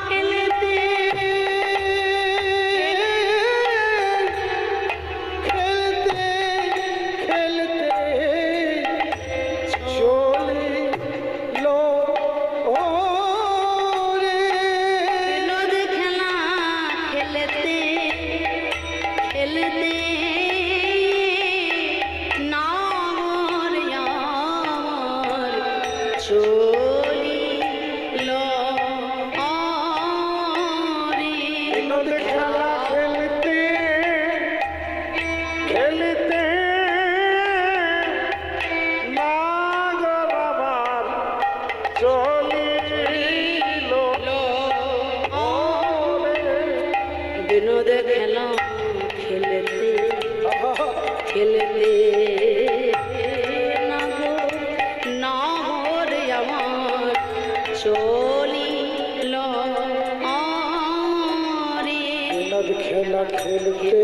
খেলতে খেলতে খেলতে চলিল রে বিনোদ খেলা খেলতে খেলতে নগর আমার চলিল বিনোদ খেলা খেলতে খেলতে নাগর আমার চলিল বিনোদ খেলা খেলতে খেলতে নগর আমার চলিল বিনোদ খেলা খেলতে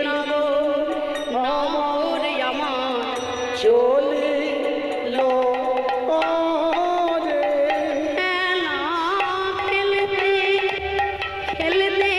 নগর আমার চলিল রে খেলা খেলতে খেলতে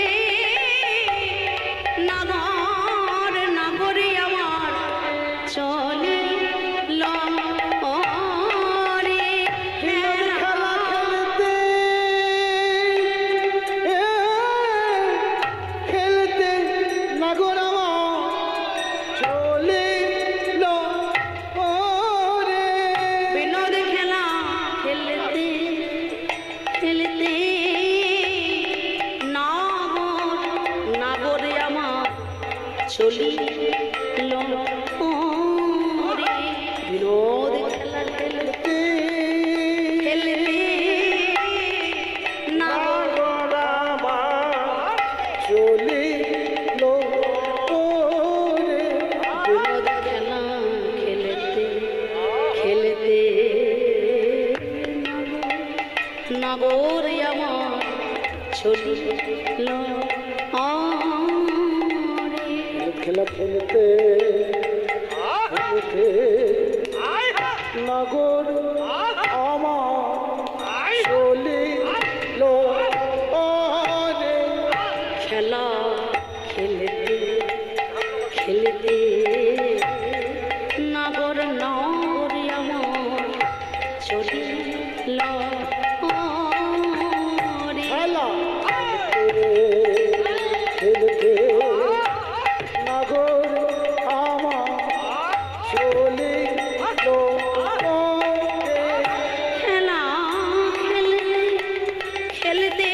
চলিল রে বিনোদ খেলা খেলতে খেলতে নাগর চলিল রে বিনোদ খেলা খেলতে খেলতে নাগর আমার চলিল খেলা খেলতে খেলতে নগর আমার চলিল রে খেলা খেলতে খেলতে নাগর নগর আমার চলিল রে খেলা খেলতে নগর আমার চলিল রে খেলা খেলতে খেলতে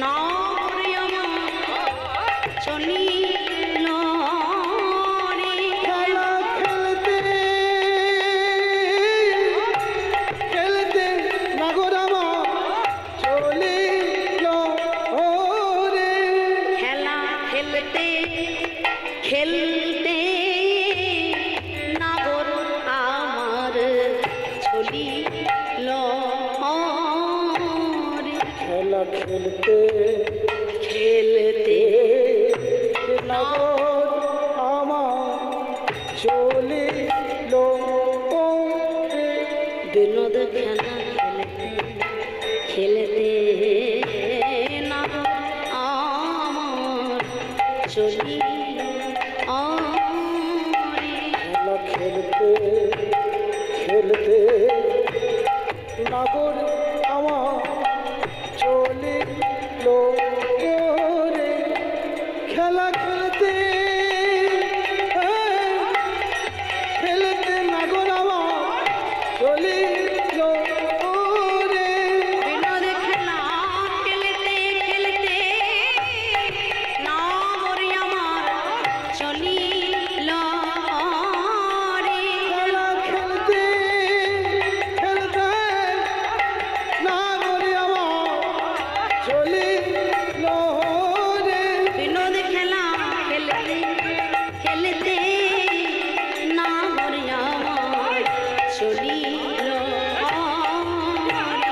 নগর আমার চলিল রে খেলা খেলতে খেলতে নগর আমার চলিল রে খেলা খেলতে খেলতে নাগর আমার চলিল রে খেলা খেলতে খেলতে নগর আমার চলিল রে বিনোদ খেলা খেলতে খেলতে নাগর আমার চলিল রে খেলা খেলতে খেলতে নগর আমার চলিল রে খেলা খেলতে খেলতে নগর আমার চলিল রে বিনোদ খেলা খেলতে খেলতে নাগর আমার চলিল রে খেলা খেলতে খেলতে নগর আমার চলিল রে বিনোদ খেলা খেলতে খেলতে নাগর আমার চলিল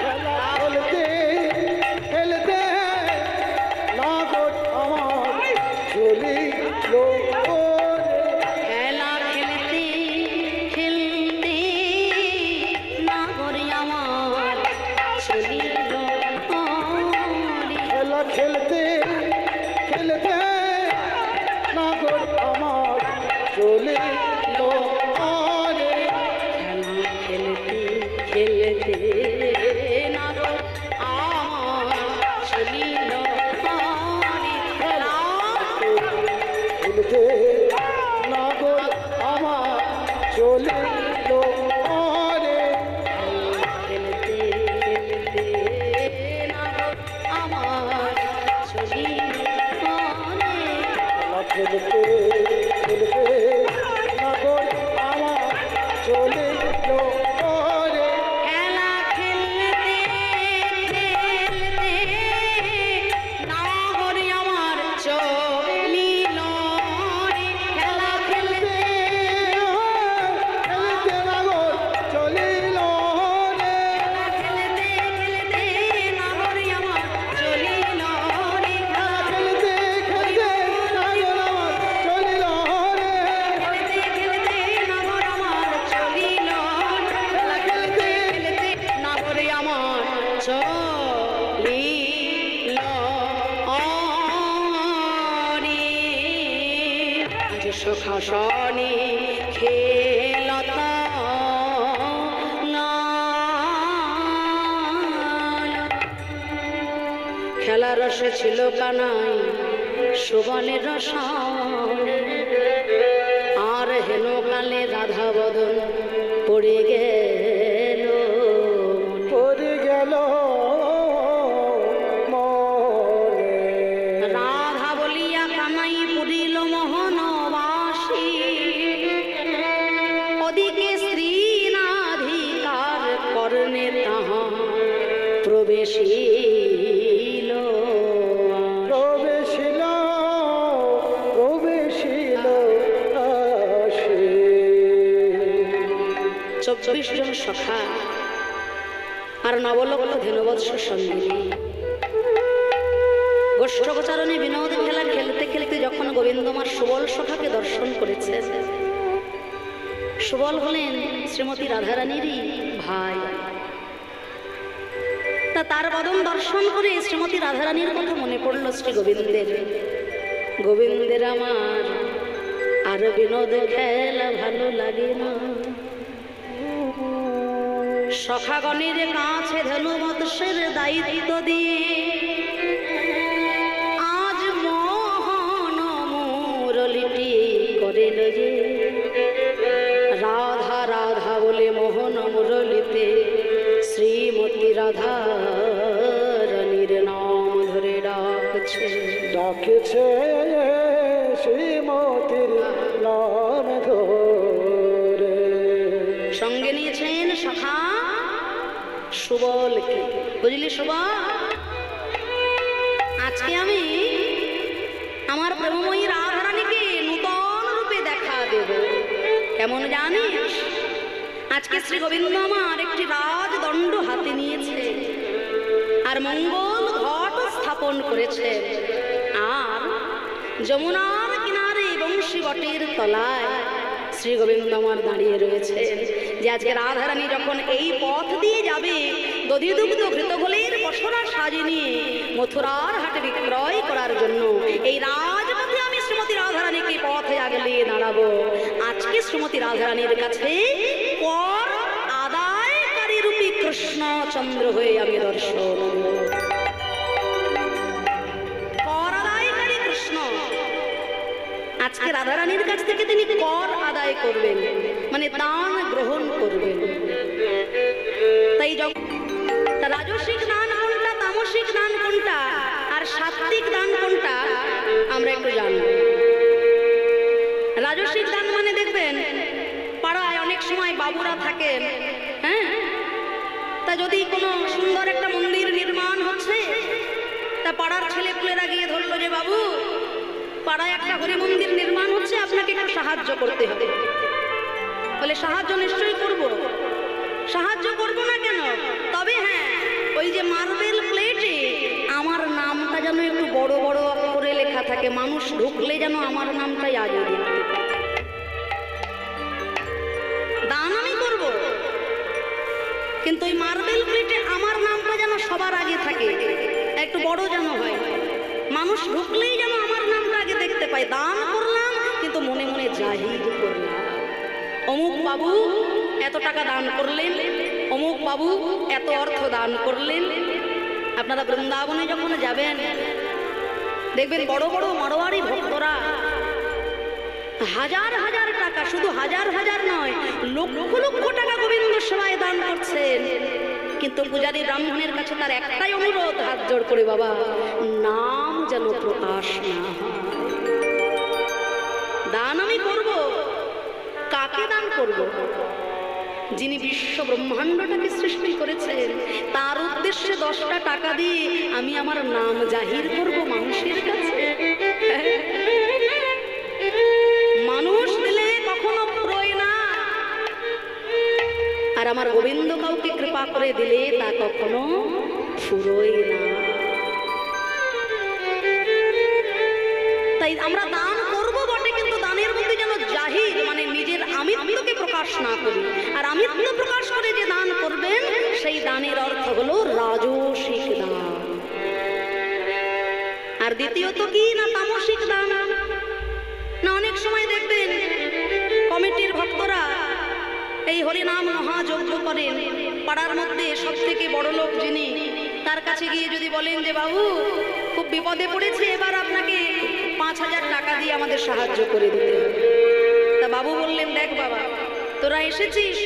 খেলা খেলতে খেলতে নগর আমার চলিল খেলা খেলতে খেলতে নাগর আমার চলিল খেলা খেলতে খেলতে নগর আমার চলিল রে খেলা খেলতে খেলতে নাগর আমার চলিল খেলা খেলতে নগর আমার চলিল রে খেলতে খেলতে নাগর আমার চলিল খেলা খেলতে খেলতে নগর আমার চলিল রে খেলা খেলতে খেলতে নাগর আমার চলিল রে খেলা খেলতে খেলতে নগর চলিল রে খেলতে খেলতে নাগর আমার চলিল রে খেলতে খেলতে নগর আমার চলিল রে খেলতে খেলতে নাগর আমার চলিল খেলতে খেলতে নাগর আমার চলিল আজ সখা শনি খেলতা খেলার রসে ছিল কানাই সুবনের রসায়নে আর হেন কালে রাধা বদন পড়ে গেল পড়ে গেল মনে রাধা বলিয়া কানাই 24 জন সখা আর নবলক্ষ ধেনুবৎস সঙ্গিনী গোষ্ঠগোচারণে বিনোদ খেলা খেলতে খেলতে যখন গোবিন্দমার সুবল সখাকে দর্শন করেছে, সুবল হলেন শ্রীমতী রাধারানীরই ভাই, তা তার বদন দর্শন করে শ্রীমতী রাধারানীর কথা মনে পড়ল শ্রী গোবিন্দের। গোবিন্দের আমার আর বিনোদ খেলা ভালো লাগে না, সখাগণের কাছে ধনু মৎস্যের দায়িত্ব দিয়ে আজ মোহন মুরলিটি করে যে রাধা রাধা বলে মোহন মুরলিতে শ্রীমতী রাধা রানীর নাম ধরে ডাকছে শ্রীমতীর নাম ধরে। সঙ্গে নিয়েছেন সখা সুবলকে। বুঝলি সুবল, আজকে আমি আমার প্রেমময়ী রাধারানীকে নূতন রূপে দেখা দেব। কেমন জানিস? আজকে শ্রী গোবিন্দ আমার একটি রাজদণ্ড হাতে নিয়েছে আর মঙ্গল ঘট স্থাপন করেছে, আর যমুনার কিনারে বংশী বটের তলায় শ্রী গোবিন্দ আমার দাঁড়িয়ে রয়েছে। যে আজকে রাধারানী যখন এই পথ দিয়ে যাবে দধিদুগ্ধ ঘৃতঘোলের পসরা সাজিয়ে নিয়ে মথুরার হাটে বিক্রয় করার জন্য, এই রাজপথে আমি শ্রীমতী রাধারানীকে পথে আগলিয়ে দাঁড়াবো। আজকে শ্রীমতী রাধারানীর কাছে কর আদায়কারী রূপী কৃষ্ণচন্দ্র হয়ে আমি দর্শন। কর আদায়কারী কৃষ্ণ আজকে রাধারানীর কাছ থেকে তিনি কর আদায় করবেন, মানে দান গ্রহণ করবেন। তাই রাজসিক দান কোনটা, তামসিক দান কোনটা, আর সাত্বিক দান কোনটা আমরা একটু জানব। রাজসিক দান মানে দেখবেন পাড়ায় অনেক সময় বাবুরা থাকেন, হ্যাঁ, তা যদি কোনো সুন্দর একটা মন্দির নির্মাণ হচ্ছে, তা পাড়ার ছেলেপুলেরা গিয়ে ধরলো যে বাবু পাড়ায় একটা হরি মন্দির নির্মাণ হচ্ছে, আপনাকে একটু সাহায্য করতে হবে। বলে সাহায্য নিশ্চয়ই করব। সাহায্য করব না কেন? তবে হ্যাঁ, ওই যে মার্বেল প্লেটে আমার নামটা যেন একটু বড় বড় অক্ষরে লেখা থাকে, মানুষ ঢুকলে যেন আমার নামটাই আগে দেখতে পায়। দান আমি করব, কিন্তু ওই মার্বেল প্লেটে আমার নামটা যেন সবার আগে থাকে, একটু বড় যেন হয়, মানুষ ঢুকলেই যেন আমার নামটা আগে দেখতে পায়। দান করলাম কিন্তু মনে মনে জাহির করলাম, অমুক বাবু এত টাকা দান করলেন, অমুক বাবু এত অর্থ দান করলেন। আপনারা বৃন্দাবনে যখন যাবেন দেখবেন বড় বড় মারোয়ারি ভক্তরা হাজার হাজার টাকা, শুধু হাজার হাজার নয়, লক্ষ লক্ষ টাকা গোবিন্দ সেবায় দান করছেন। কিন্তু পূজারী ব্রাহ্মণের কাছে তার একটাই অনুরোধ, হাত জোড় করে, বাবা নাম যেন প্রকাশ না হয়। দান আমি করব, কাকে দান করব? যিনি বিশ্ব ব্রহ্মাণ্ডটাকে সৃষ্টি করেছেন তার উদ্দেশ্যে 10টা টাকা দিয়ে আমি আমার নাম জাহির করব মানুষের কাছে? মানুষ দিলে কখনো ফুরোয় না, আর আমার গোবিন্দ কাউকে কৃপা করে দিলে তা কখনো ফুরোয় না। তাই আমরা দান করব বটে, কিন্তু দানের মধ্যে যেন জাহির, মানে নিজের আমিত্বকে প্রকাশ না করি। আর আমিত্ব প্রকাশ করে যে দান করবেন সেই দানের অর্থ হলো রাজসিক দান। আর দ্বিতীয়ত কি না, তামসিক দান। না অনেক সময় দেখবেন কমিটির ভক্তরা এই হরিনাম মহাযজ্ঞ করেন, পাড়ার মধ্যে সব থেকে বড় লোক যিনি, তার কাছে গিয়ে যদি বলেন যে বাবু খুব বিপদে পড়েছে, এবার আপনাকে 5000 টাকা দিয়ে আমাদের সাহায্য করে দিতে হবে। তা বাবু বললেন, দেখ বাবা তোরা এসেছিস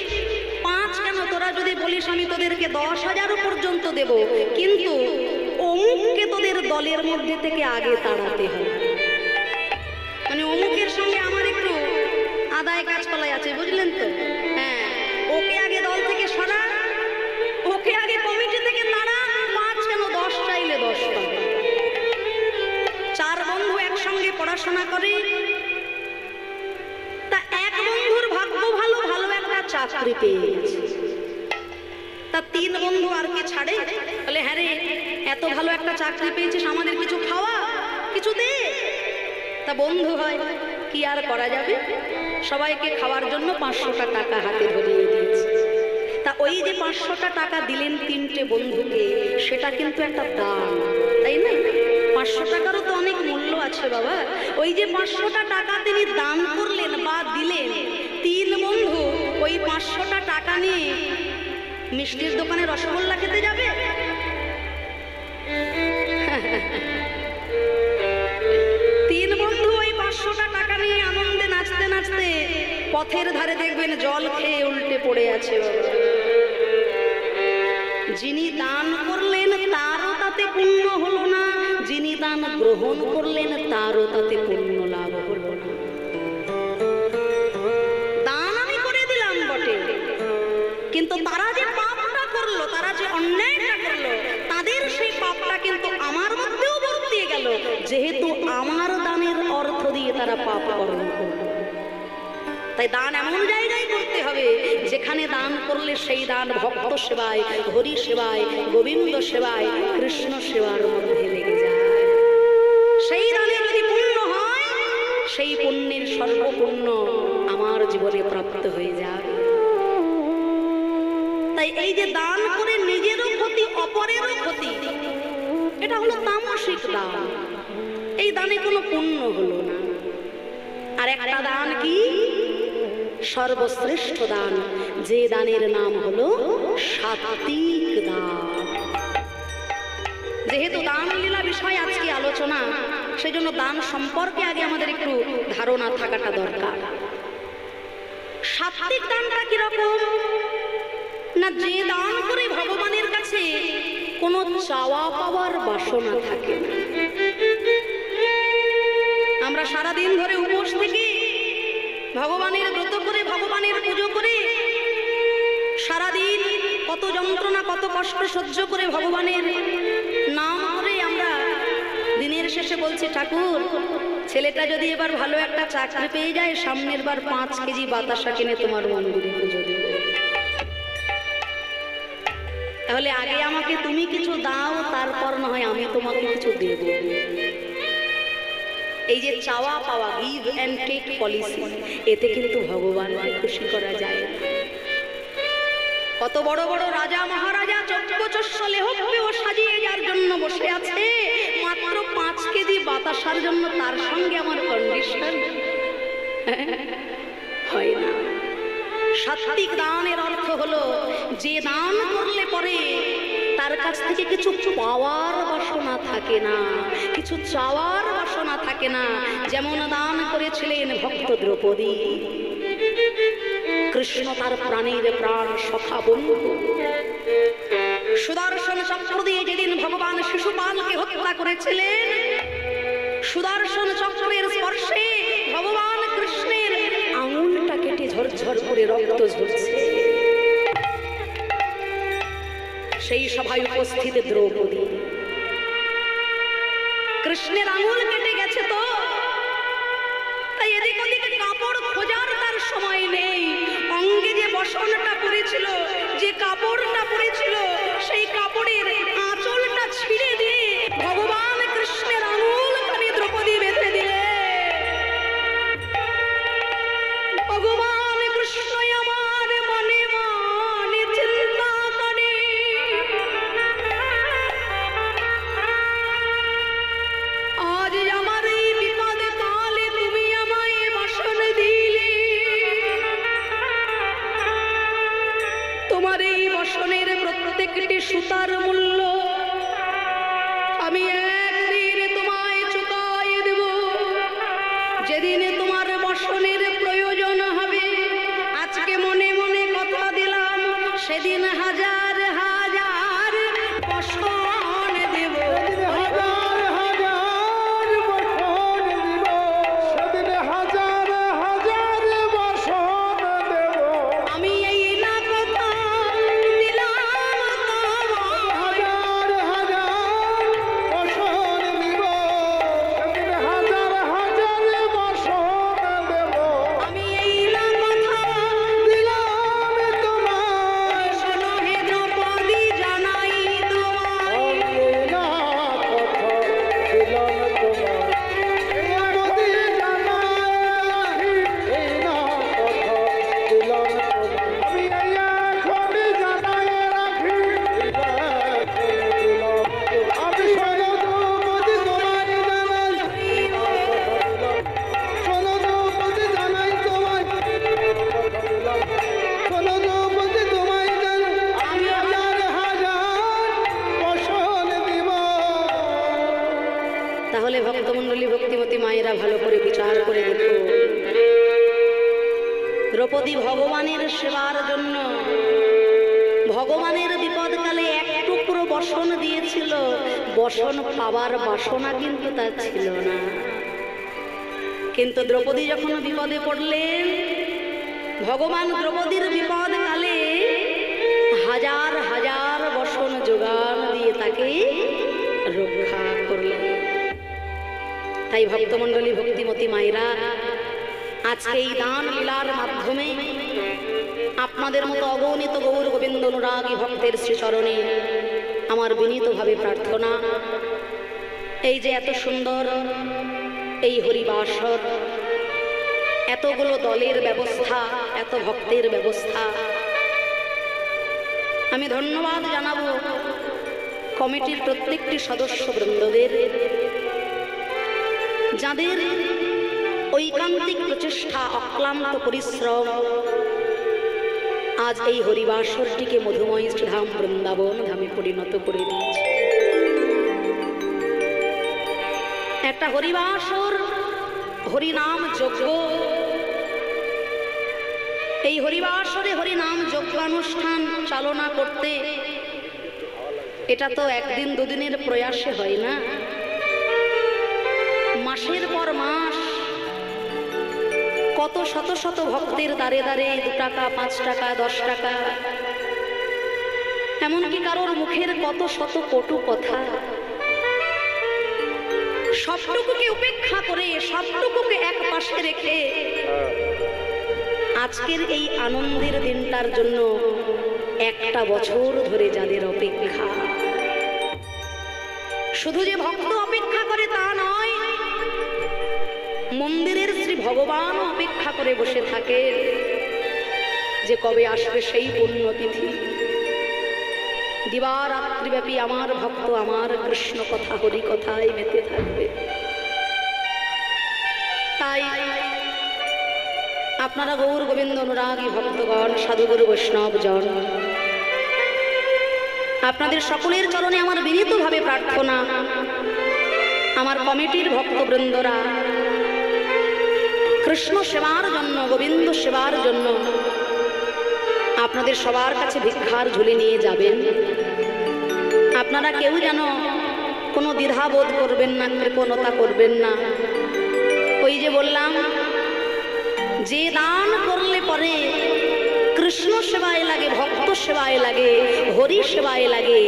5 কেন, তোরা যদি বলিস আমি তোদেরকে 10,000 পর্যন্ত দেব, কিন্তু অমুককে তোদের দলের মধ্যে থেকে আগে তাড়াতে হবে। মানে অমুকের সঙ্গে আমার একটু আদায় কাজ কলাই আছে, বুঝলেন তো? হ্যাঁ, ওকে আগে দল থেকে সরা, ওকে আগে কমিটি থেকে তাড়া। 5 কেন, 10 চাইলে 10 পাবে। 4 বন্ধু একসঙ্গে পড়াশোনা করে, তা এক বন্ধুর ভাগ্য ভালো, ভালো একটা চাকরি চাকরি পেয়ে গেছে। তা তিন বন্ধু আর কি ছাড়ে, বলে হ্যাঁ রে, এত ভালো একটা চাকরি পেয়েছিস, আমাদের কিছু খাওয়া, কিছু দে। তা বন্ধু হয়, কি আর করা যাবে, সবাইকে খাওয়ার জন্য 500টা টাকা হাতে ধরিয়ে দিয়েছে। তা ওই যে 500টা টাকা দিলেন তিনটে বন্ধুকে, সেটা কিন্তু একটা দান, তাই না? 500 টাকারও তো অনেক মূল্য আছে বাবা। ওই যে 500টা টাকা তিনি দান করলেন বা দিলেন, তিন বন্ধু ওই 500টা টাকা নিয়ে মিষ্টির দোকানে রসগোল্লা খেতে যাবে? তিন বন্ধু ওই 500টা টাকা নিয়ে আনন্দে নাচতে নাচতে পথের ধারে দেখবেন জল খেয়ে উল্টে পড়ে আছে। যিনি দান করলেন তারও তাতে পুণ্য হলো না, যিনি দান গ্রহণ করলেন তারও তাতে পুণ্য লাভ হলো না। দান আমি করে দিলাম বটে, কিন্তু তারা যে পাপটা করলো, তারা যে অন্যায়টা করলো, তাদের সেই পাপটা কিন্তু আমার মধ্যেও বর্তিয়ে গেল, যেহেতু আমার দানের অর্থ দিয়ে তারা পাপ কর্ম করলো। তাই দান এমন জায়গায় করতে হবে যেখানে দান করলে সেই দান ভক্ত সেবায়, হরি সেবায়, গোবিন্দ সেবায়, কৃষ্ণ সেবার মধ্যে লেগে যায়। সেই দানে যদি পুণ্য হয়, সেই পুণ্যের সর্বপুণ্য আমার জীবনে প্রাপ্ত হয়ে যায়। তাই এই যে দান করে নিজেরও ক্ষতি, অপরেরও ক্ষতি, এটা হলো তামসিক দান। এই দানে কোনো পুণ্য হলো না। আর একটা দান কি? সর্বশ্রেষ্ঠ দান, যে দানের নাম হলো সাত্বিক দান। যেহেতু দান লীলা বিষয় আজকে আলোচনা, সেই জন্য দান সম্পর্কে আগে আমাদের একটু ধারণা থাকাটা দরকার। সাত্বিক দানটা কিরকম না, যে দান করে ভগবানের কাছে কোনো চাওয়া পাওয়ার বাসনা থাকে না। আমরা সারাদিন ধরে উপোস থেকে ভগবানের ব্রত করে, ভগবানের পুজো করে, সারাদিন কত যন্ত্রণা, কত কষ্ট সহ্য করে ভগবানের নাম করে আমরা দিনের শেষে বলছি, ঠাকুর ছেলেটা যদি এবার ভালো একটা চাকরি পেয়ে যায়, সামনের বার 5 কেজি বাতাসা কিনে তোমার মন্দিরে পুজো দেব। তাহলে আগে আমাকে তুমি কিছু দাও, তারপর না হয় আমি তোমাকে কিছু দেব। এই যে চাওয়া পাওয়া, গিভ অ্যান্ড টেক পলিসি, এতে কিন্তু ভগবানকে খুশি করা যায়। কত বড় বড় রাজা মহারাজা লেহব্যও সাজিয়ে যার জন্য বসে আছে, মাত্র 5 কেজি বাতাসার জন্য তার সঙ্গে আমার কন্ডিশন হয় না। সাত্বিক দানের অর্থ হলো যে দান করলে পরে তার কাছ থেকে কিছু পাওয়ার বাসনা থাকে না, কিছু চাওয়ার বাসনা থাকে না। যেমন দান করেছিলেন ভক্ত দ্রৌপদী, কৃষ্ণ তার প্রাণের প্রাণ সখা বন্ধু। সুদর্শন চক্র দিয়ে যেদিন ভগবান শিশুপালকে হত্যা করেছিলেন, সুদর্শন চক্রের স্পর্শে ভগবান কৃষ্ণের আঙুলটা কেটে ঝরঝর করে রক্ত ঝরছে। সেই সভায় উপস্থিত দ্রৌপদী, কৃষ্ণের আঙুল কেটে গেছে তো, তাই এদিক ওদিকে কাপড় খোঁজার তার সময় নেই। অঙ্গে যে বসনটা পড়েছিল, যে কাপড়টা পড়েছিল, সেই কাপড়ের আঁচলটা ছিঁড়ে দিয়ে ভগবান কৃষ্ণের আঙুলখানি দ্রৌপদী বেঁধে দিলে। ভগবান কৃষ্ণ আমার মনে মনে চিন্তা করে, আজ আমার এই বিপদ কালে তুমি আমায় বাসন দিলে, তোমার এই বসনের প্রত্যেকটি সুতার মূল্য তাহলে ভক্তমণ্ডলী, ভক্তিমতী মায়েরা ভালো করে বিচার করে দেখো, দ্রৌপদী ভগবানের সেবার জন্য ভগবানের বিপদকালে এক টুকরো বসন দিয়েছিল, বসন পাবার বাসনা কিন্তু তার ছিল না। কিন্তু দ্রৌপদী যখন বিপদে পড়লেন, ভগবান দ্রৌপদীর বিপদকালে হাজার হাজার বসন যোগান দিয়ে তাকে রক্ষা করলেন। তাই ভক্তমণ্ডলী, ভক্তিমতী মায়েরা, আজকে এই দান লীলার মাধ্যমে আপনাদের মতো অগণিত গৌর গোবিন্দ অনুরাগী ভক্তের শ্রীচরণে আমার বিনীতভাবে প্রার্থনা, এই যে এত সুন্দর এই হরিবাসর, এতগুলো দলের ব্যবস্থা, এত ভক্তের ব্যবস্থা, আমি ধন্যবাদ জানাবো কমিটির প্রত্যেকটি সদস্যবৃন্দদের, যাদের ঐকান্তিক প্রচেষ্টা, অক্লান্ত পরিশ্রম আজ এই হরিবাসরটিকে মধুময় ধাম বৃন্দাবন ধামে পরিণত করে দিয়েছে। একটা হরিবাসর, হরিনাম যজ্ঞ, এই হরিবাসরে হরিনাম যজ্ঞানুষ্ঠান চালনা করতে এটা তো একদিন দুদিনের প্রয়াসে হয় না, মাসের পর মাস কত শত শত ভক্তের দ্বারে দ্বারে 2 টাকা, 5 টাকা, 10 টাকা, এমনকি কারোর মুখের কত শত কটু কথা, সবটুকুকে উপেক্ষা করে, সবটুকুকে এক পাশে রেখে আজকের এই আনন্দের দিনটার জন্য একটা বছর ধরে যাদের অপেক্ষা, শুধু যে ভক্ত অপেক্ষা করে তা নয়, মন্দিরের শ্রী ভগবান অপেক্ষা করে বসে থাকে যে কবে আসবে সেই পুণ্যতিথি। দিবারাত্রিব্যাপী আমার ভক্ত আমার কৃষ্ণ কথা, হরি কথায় মেতে থাকবে। তাই আপনারা গৌর গোবিন্দ অনুরাগী ভক্তগণ, সাধুগুরু বৈষ্ণবজন, আপনাদের সকলের চরণে আমার বিনীতভাবে প্রার্থনা, আমার কমিটির ভক্তবৃন্দরা কৃষ্ণ সেবার জন্য, গোবিন্দ সেবার জন্য আপনাদের সবার কাছে ভিক্ষার ঝুলি নিয়ে যাবেন। আপনারা কেউ যেন কোনো দ্বিধাবোধ করবেন না, কৃপণতা করবেন না। ওই যে বললাম, যে দান করলে পরে কৃষ্ণ সেবায় লাগে, ভক্ত সেবায় লাগে, হরি সেবায় লাগে,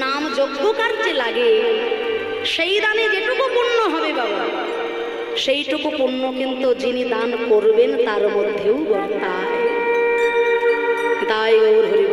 নাম যজ্ঞ কার্যে লাগে, সেই দানে যেটুকু পুণ্য হবে বাবা, সেইটুকু পুণ্য কিন্তু যিনি দান করবেন তার মধ্যেও বর্তায়। তাই গৌর হরি